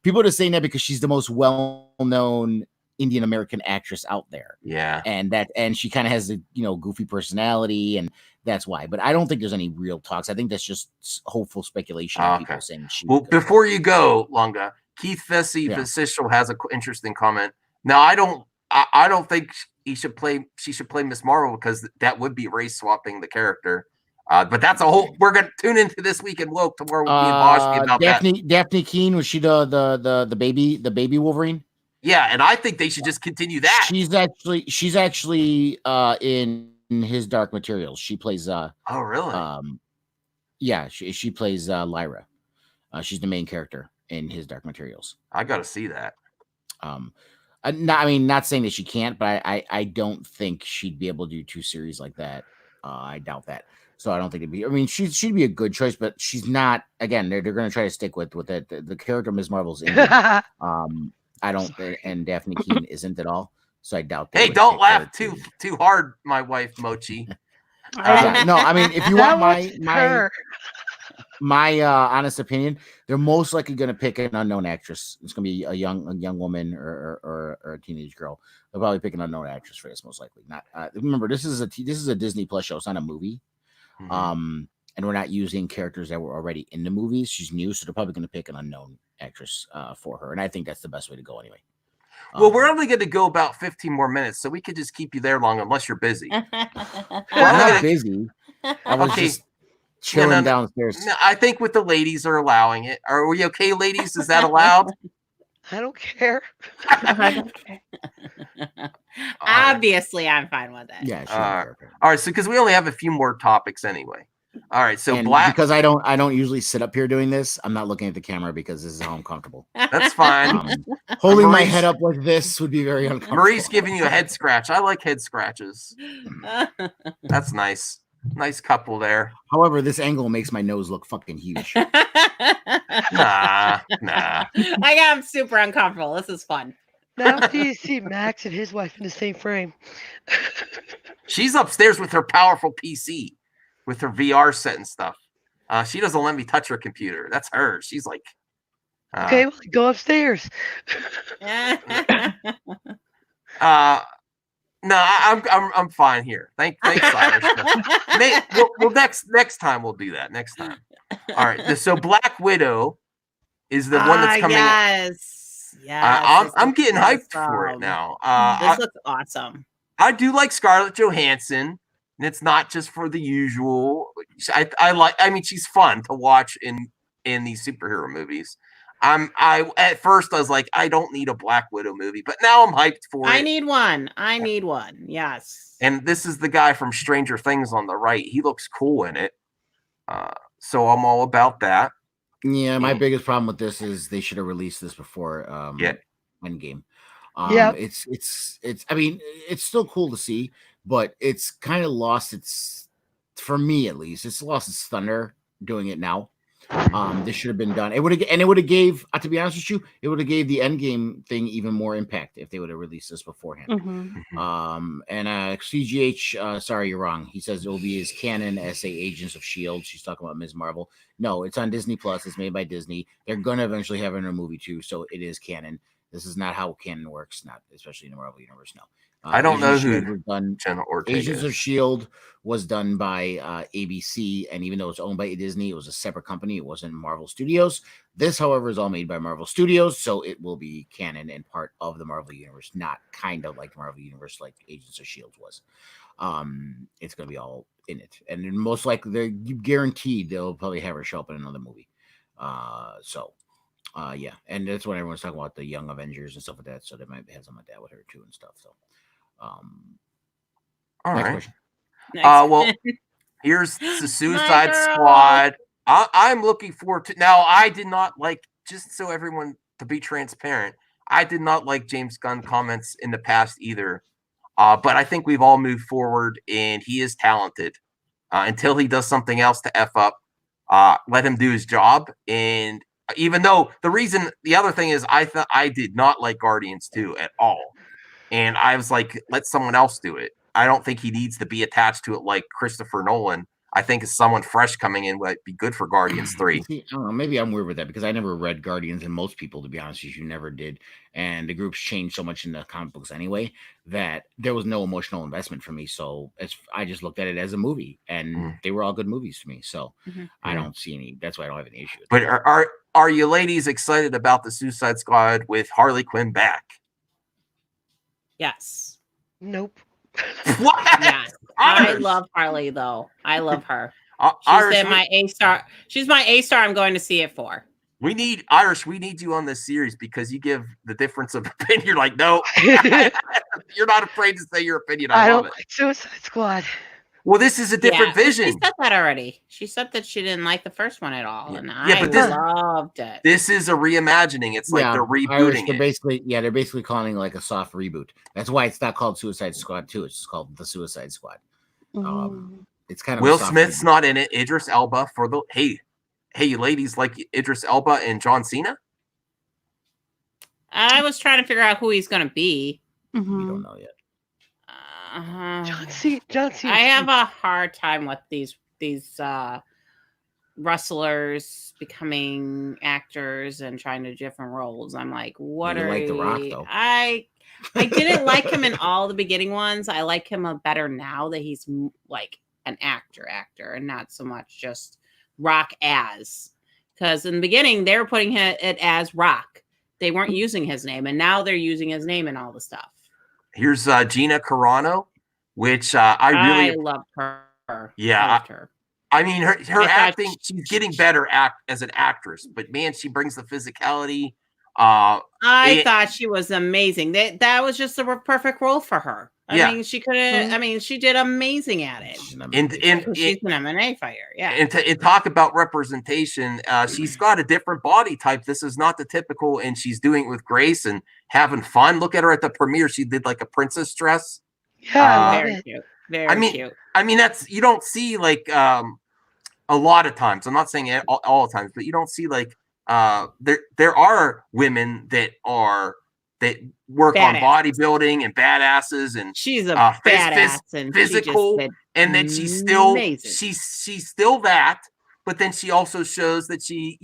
People are just saying that because she's the most well-known Indian American actress out there. Yeah. And she kind of has the goofy personality, and that's why. But I don't think there's any real talks. I think that's just hopeful speculation. People saying she. Well, before you go, Longa, Keith Fessy official has an interesting comment. Now, I don't think she should play Miss Marvel because that would be race swapping the character. But that's a whole. We're gonna tune into This Week in Woke tomorrow with me and Bosch about that. Daphne Keane, was she the baby Wolverine? Yeah, and I think they should just continue that. She's actually in His Dark Materials. She plays. Oh really? Yeah, she plays Lyra. She's the main character in His Dark Materials. I got to see that. Not saying that she can't, but I don't think she'd be able to do two series like that. I doubt that. So I don't think it'd be. I mean, she'd be a good choice, but she's not. Again, they're going to try to stick with that. The character Ms. Marvel's in. I don't, and Daphne Keane isn't at all. So I doubt. Hey, don't laugh too hard, my wife Mochi. No, I mean, if you want my honest opinion, they're most likely going to pick an unknown actress. It's going to be a young woman or a teenage girl. They'll probably pick an unknown actress for this, most likely. Not remember, this is a Disney Plus show. It's not a movie. And we're not using characters that were already in the movies. She's new, so they're probably going to pick an unknown actress for her. And I think that's the best way to go anyway. Well, we're only going to go about 15 more minutes, so we could just keep you there long unless you're busy. I'm not busy. I was just chilling downstairs. No, I think with the ladies are allowing it. Are we okay, ladies? Is that allowed? I don't care. I don't care. Obviously, I'm fine with it. Yeah. All right. So, because we only have a few more topics anyway. All right. So, because I don't usually sit up here doing this. I'm not looking at the camera because this is how I'm comfortable. That's fine. Holding my head up like this would be very uncomfortable. Marie's giving you a head scratch. I like head scratches. That's nice. Nice couple there. However, this angle makes my nose look fucking huge. Nah. I'm super uncomfortable. This is fun. Now do you see Max and his wife in the same frame? She's upstairs with her powerful PC, with her VR set and stuff. She doesn't let me touch her computer. That's her. She's like, okay, well, go upstairs. No, I'm fine here. Thanks, Irish. Well, next time we'll do that. Next time. All right. So Black Widow is the one that's coming. Yes. I'm getting hyped for it now. This looks awesome. I do like Scarlett Johansson, and it's not just for the usual. I mean, she's fun to watch in these superhero movies. At first I was like, I don't need a Black Widow movie, but now I'm hyped for it. I need one. Yes. And this is the guy from Stranger Things on the right. He looks cool in it. So I'm all about that. Yeah, my biggest problem with this is they should have released this before Endgame. It's I mean, it's still cool to see, but it's kind of lost for me at least, it's lost its thunder doing it now. This should have been done. It would have gave, to be honest with you, it would have gave the Endgame thing even more impact if they would have released this beforehand. And CGH, sorry, you're wrong. He says it will be as canon as say Agents of S.H.I.E.L.D. She's talking about Ms. Marvel. No, it's on Disney Plus. It's made by Disney. They're gonna eventually have it in a movie too, so it is canon. This is not how canon works, not especially in the Marvel universe. No. I don't know who done. Agents of S.H.I.E.L.D. was done by ABC, and even though it's owned by Disney, it was a separate company. It wasn't Marvel Studios. This, however, is all made by Marvel Studios, so it will be canon and part of the Marvel universe, not kind of like the Marvel universe like Agents of S.H.I.E.L.D. was. It's going to be all in it, and most likely they're guaranteed they'll probably have her show up in another movie. Yeah, and that's what everyone's talking about, the Young Avengers and stuff like that. So they might have something like that with her too and stuff. So. All right. Well, here's the Suicide Squad. I'm looking forward to. Now, I did not like, just so everyone to be transparent, I did not like James Gunn comments in the past either. But I think we've all moved forward, and he is talented. Until he does something else to F up, let him do his job. And even though the other thing is, I did not like Guardians 2 at all. And I was like, let someone else do it. I don't think he needs to be attached to it like Christopher Nolan. I think as someone fresh coming in would be good for Guardians 3. I don't know, maybe I'm weird with that because I never read Guardians, and most people, to be honest with you, never did. And the groups changed so much in the comic books anyway that there was no emotional investment for me. So I just looked at it as a movie, and they were all good movies to me. So I don't see any. That's why I don't have any issue with it. But are you ladies excited about the Suicide Squad with Harley Quinn back? Yes. Nope. What? Yes. I love Harley though. I love her. She's my A-star. She's my A-star. I'm going to see it for. We need you on this series because you give the difference of opinion. You're like, no, you're not afraid to say your opinion. I love don't like Suicide Squad. Well, this is a different vision. She said that already. She said that she didn't like the first one at all, and I loved it. This is a reimagining. It's like they're rebooting it. They're basically calling it like a soft reboot. That's why it's not called Suicide Squad 2. It's just called The Suicide Squad. It's kind of Will Smith's not in it. Idris Elba for the hey, you ladies like Idris Elba and John Cena? I was trying to figure out who he's going to be. We don't know yet. John Cena. I have a hard time with these wrestlers becoming actors and trying to do different roles. I'm like, what are like The Rock, though? I didn't like him in all the beginning ones. I like him better now that he's like an actor and not so much just Rock as. Because in the beginning they were putting it as Rock. They weren't using his name, and now they're using his name in all the stuff. Here's Gina Carano, which I really loved her. Yeah, I loved her. I mean, her acting, she's getting better as an actress, but man, she brings the physicality. I thought she was amazing. That was just a perfect role for her. I mean, she could have. I mean, she did amazing at it. She's an MMA fighter. Yeah. And talk about representation. She's got a different body type. This is not the typical, and she's doing it with grace and having fun. Look at her at the premiere. She did like a princess dress. Yeah, very cute. Very cute. I mean, that's you don't see like a lot of times. I'm not saying all the times, but you don't see like there are women that work on bodybuilding and badasses, and she's a badass and physical, and then she's still that, but then she also shows that she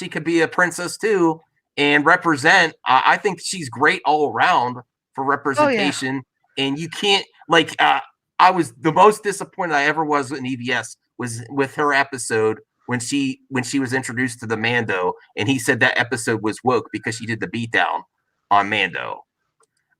could be a princess too and represent. I think she's great all around for representation. And you can't I was the most disappointed I ever was in EVS was with her episode when she was introduced to the Mando, and he said that episode was woke because she did the beatdown on Mando.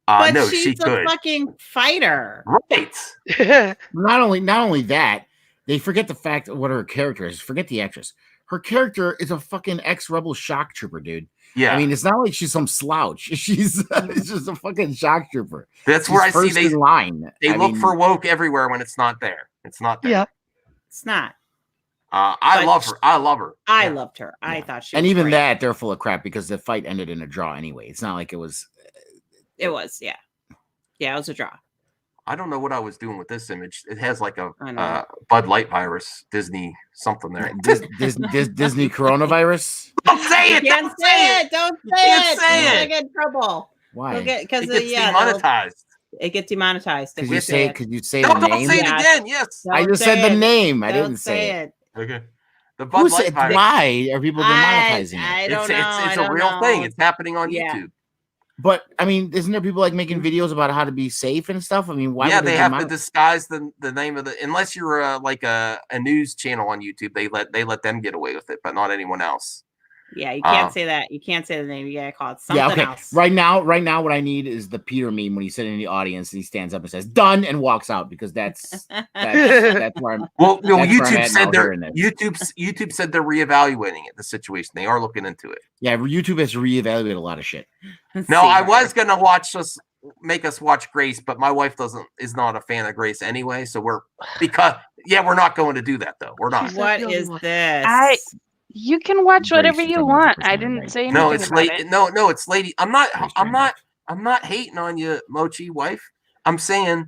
But no, she's she could. A fucking fighter, right? Not only that, they forget the fact of what her character is. Forget the actress. Her character is a fucking ex-rebel shock trooper, dude. Yeah, I mean, it's not like she's some slouch. She's just a fucking shock trooper. That's where I see they line. They look for woke everywhere when it's not there. It's not there. Yeah, it's not. I love her. I love her. I loved her. I thought she. And was even great. that, they're full of crap because the fight ended in a draw anyway. It's not like it was. It was, yeah, it was a draw. I don't know what I was doing with this image. It has like a Bud Light virus, Disney something there. Disney coronavirus. Don't say it. Don't say it. Don't say it. You're gonna get in trouble. Why? Because it gets demonetized. It gets demonetized. Could you say the don't name? Say it again. Yes. I just said the name. I didn't say it. Okay. The Bud Light virus. Why are people demonetizing it? I don't know. It's a real thing. It's happening on YouTube. But I mean, isn't there people like making videos about how to be safe and stuff? I mean, why? Yeah, they have to disguise the name of the. Unless you're like a news channel on YouTube, they let them get away with it, but not anyone else. Yeah, you can't say that. You can't say the name. You gotta call it something else. Right now, what I need is the Peter meme when he's sitting in the audience and he stands up and says "done" and walks out because that's where I'm. Well, no, YouTube said YouTube said they're reevaluating the situation. They are looking into it. Yeah, YouTube has to reevaluate a lot of shit. No, I was gonna make us watch Grace, but my wife is not a fan of Grace anyway. So we're not going to do that though. We're not. What is this? You can watch whatever you want. I didn't say anything. No, it's about it. No, it's lady. I'm not hating on you, Mochi wife. I'm saying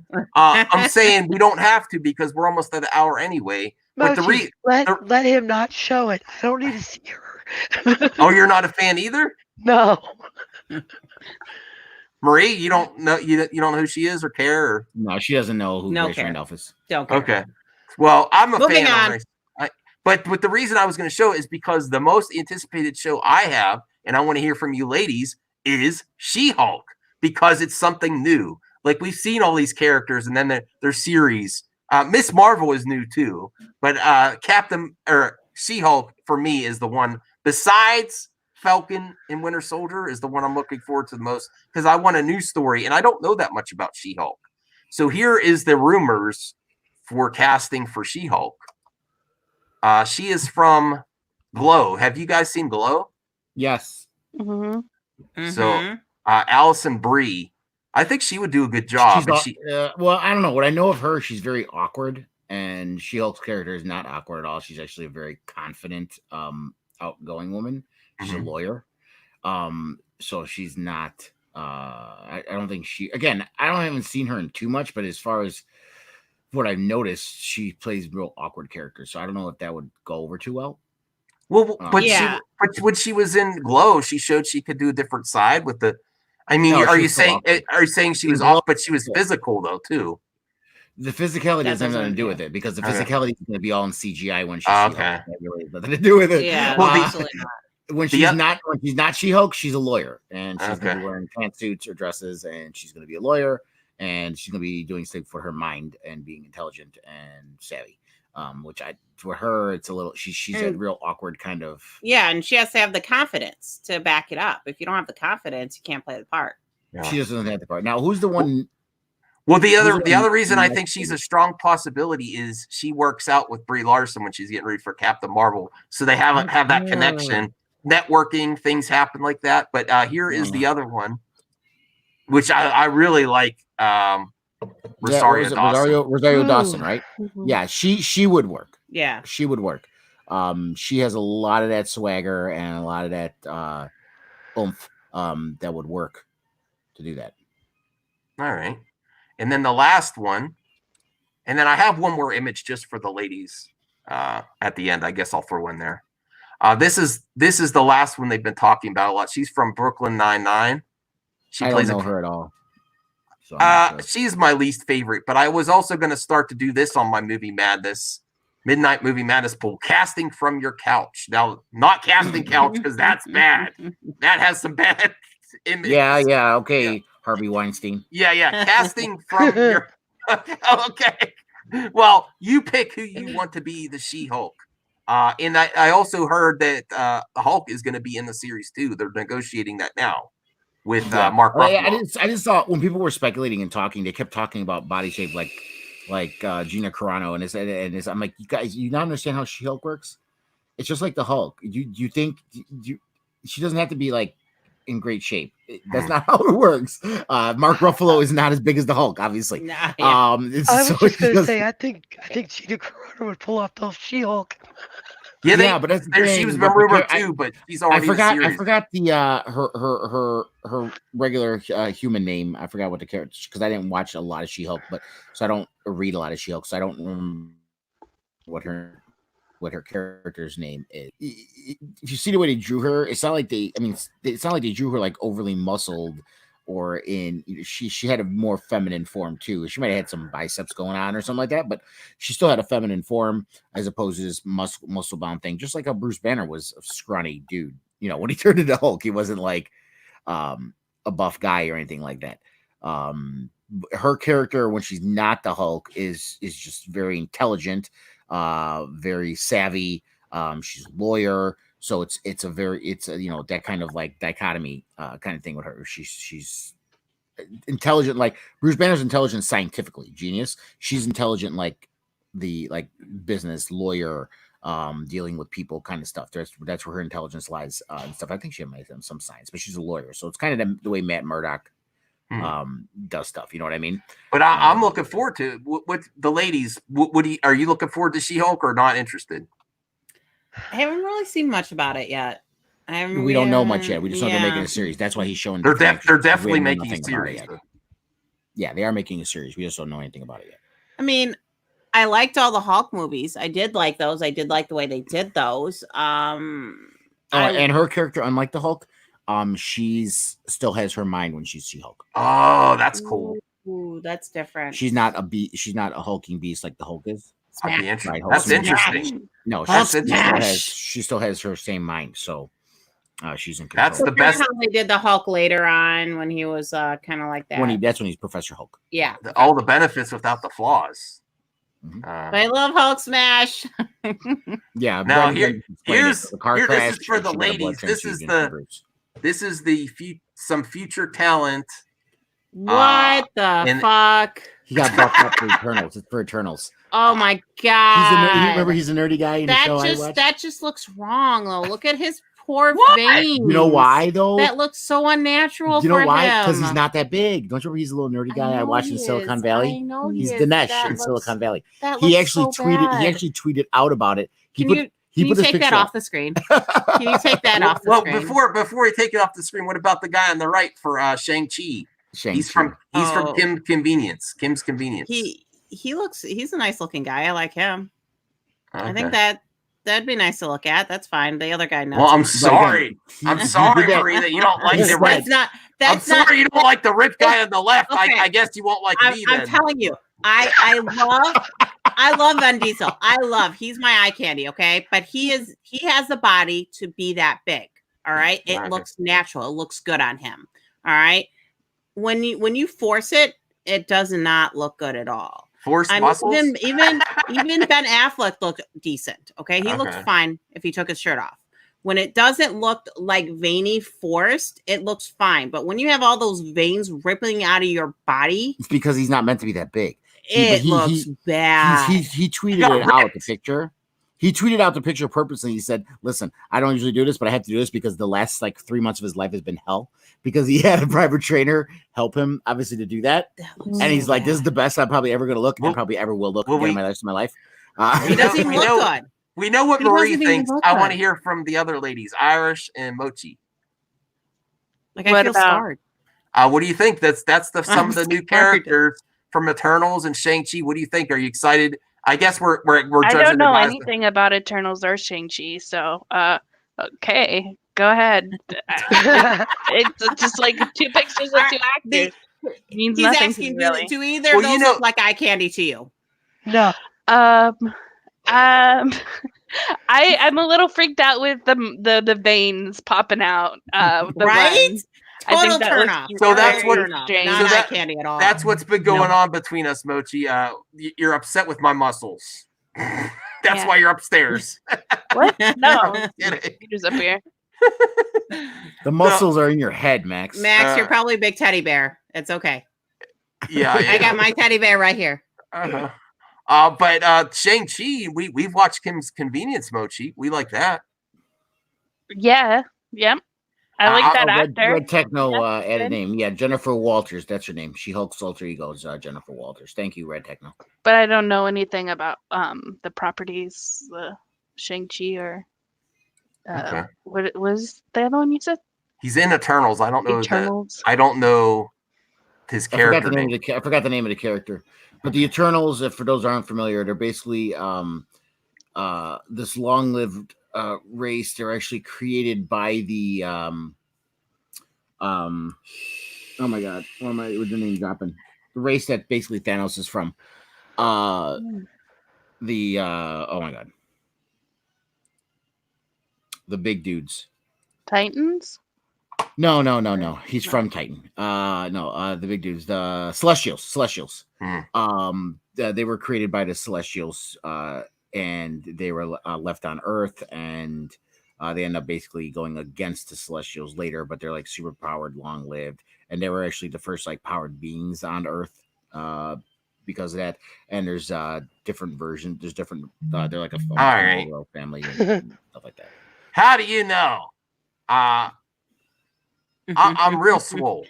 we don't have to because we're almost at an hour anyway. Mochi, but let him not show it. I don't need to see her. Oh, you're not a fan either? No. Marie, you don't know who she is or care? Or? No, she doesn't know who Grace Randolph is. Don't care. Okay. Well, I'm a Moving fan on. of Grace. But the reason I was going to show it is because the most anticipated show I have, and I want to hear from you ladies, is She-Hulk because it's something new. Like we've seen all these characters, and then their series. Miss Marvel is new too, but She-Hulk for me is the one besides Falcon and Winter Soldier is the one I'm looking forward to the most because I want a new story, and I don't know that much about She-Hulk. So here is the rumors for casting for She-Hulk. She is from Glow. Have you guys seen Glow? Yes. Mm-hmm. So Allison Brie, I think she would do a good job. Well, I don't know. What I know of her, she's very awkward, and She-Hulk's character is not awkward at all. She's actually a very confident, outgoing woman. She's a lawyer. So she's not. I don't think she. Again, I haven't seen her in too much, but as far as what I've noticed, she plays real awkward characters. So I don't know if that would go over too well. Well, but when she was in Glow, she showed she could do a different side with the. I mean, are you saying she was off, but she was physical though too? The physicality doesn't have nothing to do with it because the physicality is going to be all in CGI when she's She-Hulk. That really has nothing to do with it. Yeah, absolutely not. When she's not She-Hulk, she's a lawyer, and she's going to be wearing pantsuits or dresses, and she's going to be a lawyer, and she's going to be doing stuff for her mind and being intelligent and savvy. Which for her, it's a little. She's a real awkward kind of. Yeah, and she has to have the confidence to back it up. If you don't have the confidence, you can't play the part. Yeah. She doesn't have the part. Now, who's the one? Well, the other reason I think she's a strong possibility is she works out with Brie Larson when she's getting ready for Captain Marvel, so they have that connection, networking, things happen like that. But here is the other one, which I really like. Rosario Dawson, right? Mm-hmm. Yeah, she would work. Yeah, she would work. She has a lot of that swagger and a lot of that oomph that would work to do that. All right. And then the last one, and then I have one more image just for the ladies at the end. I guess I'll throw in there. This is the last one they've been talking about a lot. She's from Brooklyn Nine-Nine. I don't know her at all. So she's my least favorite, but I was also going to start to do this on my Movie Madness, Midnight Movie Madness poll, casting from your couch. Now, not casting couch because that's bad. That has some bad images. Yeah, okay. Yeah. Harvey Weinstein. Yeah. Casting from your. Okay. Well, you pick who you want to be the She-Hulk. And I also heard that the Hulk is going to be in the series too. They're negotiating that now with Mark Ruffalo. I just saw when people were speculating and talking, they kept talking about body shape like Gina Carano, and I'm like, you guys, you not understand how She-Hulk works? It's just like the Hulk. You think she doesn't have to be like in great shape. That's not how it works. Mark Ruffalo is not as big as the Hulk, obviously. Nah, yeah. I was just gonna say, I think Gina Carano would pull off the She-Hulk. Yeah, but that's the thing. She was rumored too, but she's already. I forgot the her regular human name. I forgot what the character, because I didn't watch a lot of She-Hulk, so I don't read a lot of She-Hulk, so I don't remember what her character's name is. If you see the way they drew her, it's not like they drew her like overly muscled or she had a more feminine form too. She might have had some biceps going on or something like that, but she still had a feminine form as opposed to this muscle bound thing. Just like how Bruce Banner was a scrawny dude. You know, when he turned into Hulk, he wasn't like a buff guy or anything like that. Her character when she's not the Hulk is just very intelligent, very savvy. She's a lawyer, so it's that kind of like dichotomy kind of thing with her. She's intelligent, like Bruce Banner's intelligent scientifically, genius. She's intelligent like the business lawyer, dealing with people kind of stuff. That's where her intelligence lies and stuff. I think she might have some science, but she's a lawyer, so it's kind of the way Matt Murdock does stuff. You know what I mean? But I'm looking forward to what the ladies. Are you looking forward to She-Hulk or not interested? I haven't really seen much about it yet. We don't know much yet. We just know they're making a series. That's why he's showing. They're definitely making a series. Yeah, they are making a series. We just don't know anything about it yet. I mean, I liked all the Hulk movies. I did like those. I did like the way they did those. And her character, unlike the Hulk, she's still has her mind when she's She-Hulk. Oh, that's cool. Ooh, that's different. She's not a hulking beast like the Hulk is. That'd be interesting. That's interesting. No, she still has her same mind, so she's in control. That's the best. How they did the Hulk later on when he was kind of like that. That's when he's Professor Hulk. Yeah, all the benefits without the flaws. Mm-hmm. But I love Hulk smash. Yeah. Now this is for the ladies. This is some future talent. What the fuck? He got buffed up for Eternals. It's for Eternals. Oh my god! Remember, he's a nerdy guy in the show I watched? That just looks wrong, though. Look at his poor veins. You know why, though? That looks so unnatural. You know why? Because he's not that big. Don't you remember he's a little nerdy guy I watched in Silicon Valley? I know he's Dinesh in Silicon Valley. He actually tweeted out about it. Can you take that off the screen? Can you take that off the screen? Well, before you take it off the screen, what about the guy on the right for Shang-Chi? He's from Kim's Convenience. He's a nice looking guy. I like him. Okay. I think that'd be nice to look at. That's fine. The other guy knows. Well, I'm sorry. I'm sorry, Marie, that you don't like the rich. I'm sorry you don't like the rich guy on the left. Okay. I guess you won't like me then. I'm telling you, I love Vin Diesel. He's my eye candy, okay? But he has the body to be that big. All right. It looks natural. It looks good on him. All right. When you force it, it does not look good at all. Forced muscles? Even Ben Affleck looked decent. Okay. He looked fine if he took his shirt off. When it doesn't look like veiny forced, it looks fine. But when you have all those veins rippling out of your body, it's because he's not meant to be that big. It looks bad. He tweeted it out, the picture. He tweeted out the picture purposely. He said, listen, I don't usually do this, but I have to do this because the last 3 months of his life has been hell because he had a private trainer help him, obviously, to do that. And he's like, this is the best I'm probably ever going to look and probably ever will look again in my rest of my life. He doesn't even look good. We know what Marie thinks. I want to hear from the other ladies, Irish and Mochi. I feel scarred. What do you think? That's some of the new characters from Eternals and Shang-Chi. What do you think? Are you excited? I guess we're judging. I don't know anything about Eternals or Shang-Chi, so okay, go ahead. It's just like 2 pictures of 2 actors. Means nothing to me, really. Do either of those look like eye candy to you? No. I'm a little freaked out with the veins popping out. Right? I think that turn off. So that's what not eye candy at all. That's what's been going on between us, Mochi. You're upset with my muscles. That's why you're upstairs. What? No, you're just up here. The muscles are in your head, Max. Max, you're probably a big teddy bear. It's okay. Yeah, I got my teddy bear right here. But Shang-Chi, we've watched Kim's Convenience, Mochi. We like that. Yeah. Yep. I like that actor. Red Techno added name. Yeah, Jennifer Walters. That's her name. She Hulk's alter ego is Jennifer Walters. Thank you, Red Techno. But I don't know anything about the properties, the Shang-Chi or what was the other one you said? He's in Eternals. I don't know. Eternals. I don't know his character. I forgot the name of the character. But the Eternals, for those who aren't familiar, they're basically this long-lived race. They're actually created by the oh my god, what am I with the name dropping? The race that basically Thanos is from. Oh my god, the big dudes. Titans. No. He's from Titan. The big dudes, the Celestials. They were created by the Celestials, and they were left on Earth, and they end up basically going against the Celestials later. But they're super powered, long lived, and they were actually the first powered beings on Earth because of that. And there's different versions. There's different. They're like a family and stuff like that. How do you know? I'm real swole.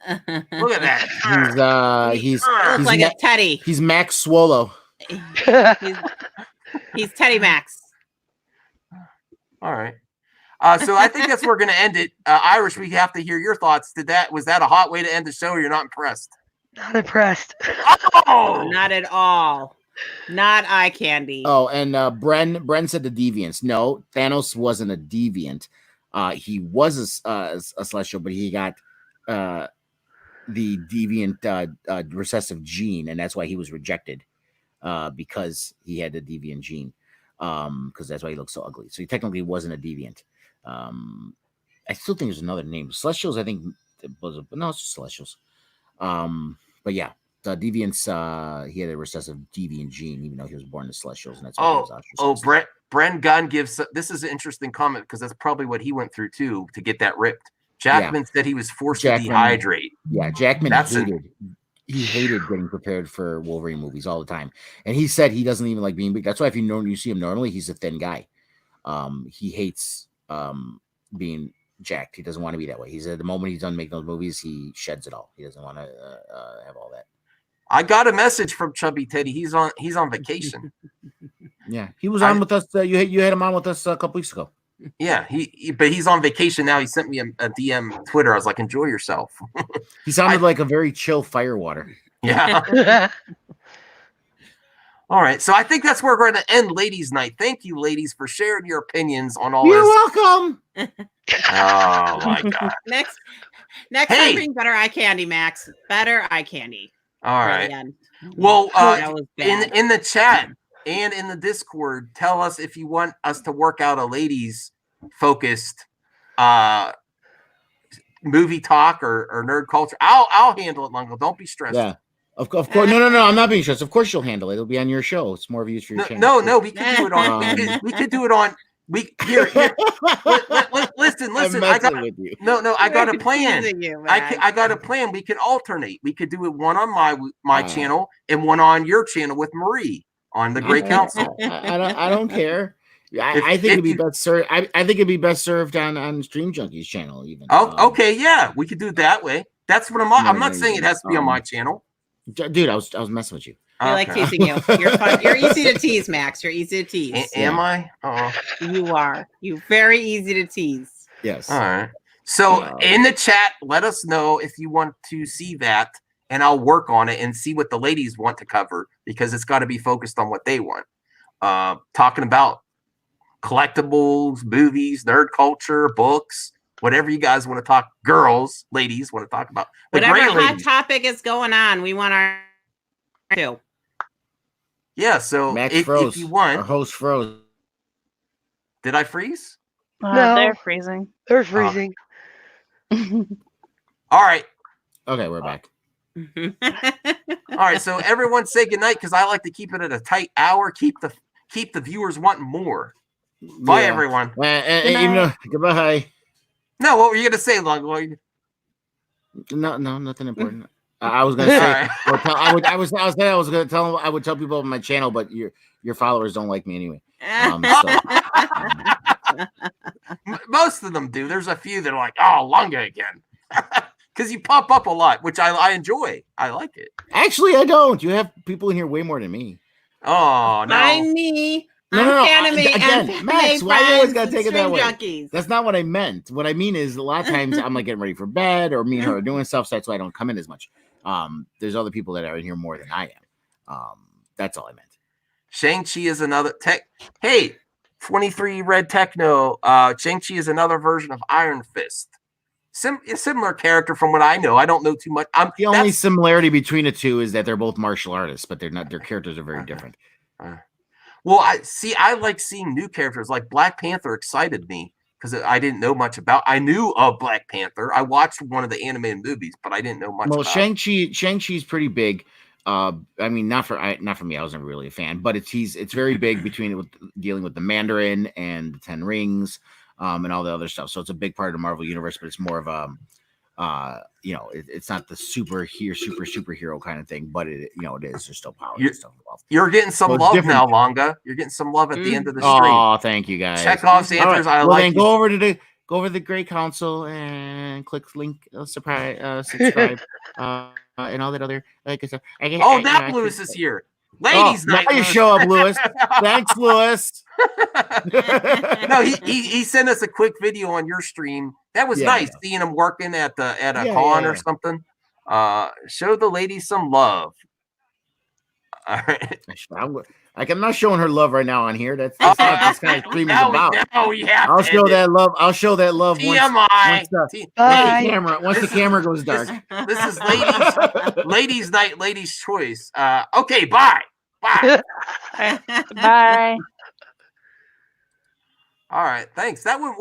Look at that. He's like a teddy. He's Max Swallow. He's Teddy Max. All right. So I think that's where we're going to end it. Irish, we have to hear your thoughts. Was that a hot way to end the show? Or you're not impressed? Not impressed. Oh, not at all. Not eye candy. Oh, and Bren said the deviants. No, Thanos wasn't a deviant. He was a celestial, but he got the deviant recessive gene, and that's why he was rejected because he had the deviant gene. Because that's why he looks so ugly. So he technically wasn't a deviant. I still think there's another name. Celestials, I think it's just Celestials. But yeah, the deviants, he had a recessive deviant gene, even though he was born to Celestials, and that's why he was ostracized. Bren Gunn gives this is an interesting comment because that's probably what he went through too to get that ripped. Jackman said he was forced to dehydrate. Yeah, Jackman hated getting prepared for Wolverine movies all the time, and he said he doesn't even like being big. That's why if you see him normally, he's a thin guy. He hates being jacked. He doesn't want to be that way. He said the moment he's done making those movies, he sheds it all. He doesn't want to have all that. I got a message from Chubby Teddy. He's on vacation. Yeah, he was on with us. You had him on with us a couple weeks ago. Yeah, but he's on vacation now. He sent me a DM Twitter. I was like, enjoy yourself. He sounded like a very chill firewater. Yeah. All right, so I think that's where we're going to end Ladies' Night. Thank you, ladies, for sharing your opinions on all this. You're welcome. Oh my god. Next time bring better eye candy, Max. Better eye candy. All right. Brilliant. Well, That was bad. in the chat and in the Discord, tell us if you want us to work out a ladies focused movie talk or nerd culture. I'll handle it, Lungo. Don't be stressed. Yeah. Of course. No. I'm not being stressed. Of course you'll handle it. It'll be on your show. It's more views for your channel. No. We could do it on. we could do it on. Here. Listen. I got a plan. I got a plan. We could alternate. We could do it one on my channel and one on your channel with Marie on the Great Council. I don't care. I think it'd be best served. I think it'd be best served on Stream Junkies channel. Even. Okay, yeah, we could do it that way. That's what I'm not saying it has to be on my channel. Dude, I was messing with you. I like teasing you. You're fun. You're easy to tease, Max. You're easy to tease. Am I? Oh, you are. You very easy to tease. Yes. All right. So in the chat, let us know if you want to see that, and I'll work on it and see what the ladies want to cover because it's got to be focused on what they want. Talking about collectibles, movies, nerd culture, books, whatever you guys want to talk. Girls, ladies want to talk about. Whatever hot topic is going on, we want our too. Yeah, so Max if you want, our host froze. Did I freeze? No, they're freezing. They're freezing. All right. Okay, we're back. All right, so everyone say goodnight because I like to keep it at a tight hour. Keep the viewers wanting more. Bye, everyone. Even though, goodbye. No, what were you gonna say, Longo? No, nothing important. I was gonna say. I was gonna tell them. I would tell people on my channel, but your followers don't like me anyway. Most of them do. There's a few that are like, "Oh, Longo again," because you pop up a lot, which I enjoy. I like it. Actually, I don't. You have people in here way more than me. Oh no! Mind me. No. Again, Max, why you always gotta take it that way? Junkies. That's not what I meant. What I mean is a lot of times I'm like getting ready for bed, or me and her are doing stuff, so that's why I don't come in as much. There's other people that are in here more than I am. That's all I meant. Shang-Chi is another tech. Hey, 23 Red Techno. Shang-Chi is another version of Iron Fist. A similar character from what I know. I don't know too much. The only similarity between the two is that they're both martial artists, but they're not. Their characters are very different. Well, I like seeing new characters. Like Black Panther excited me because I didn't know much about. I knew of Black Panther. I watched one of the animated movies, but I didn't know much. Well, Shang-Chi's pretty big. I mean, not for me. I was never really a fan, but it's very big between dealing with the Mandarin and the Ten Rings, and all the other stuff. So it's a big part of the Marvel universe, but it's more of it's not the superhero kind of thing, but it is. There's still power and stuff involved. You're getting some love now, Longa. You're getting some love at the end of the stream. Oh, thank you guys. Chekhov's answers. Right. Then go over to the Great Council and click link subscribe, and all that other stuff. Now Lewis is here. Ladies night. Now you show up, Lewis. Thanks, Lewis. No, he sent us a quick video on your stream. That was nice seeing him working at a con or something. Show the ladies some love. All right. I'm not showing her love right now on here. That's not this kind of stream is about. I'll show that love. I'll show that love once the camera goes dark. This is ladies night, ladies choice. Okay, bye. Bye. All right, thanks. That went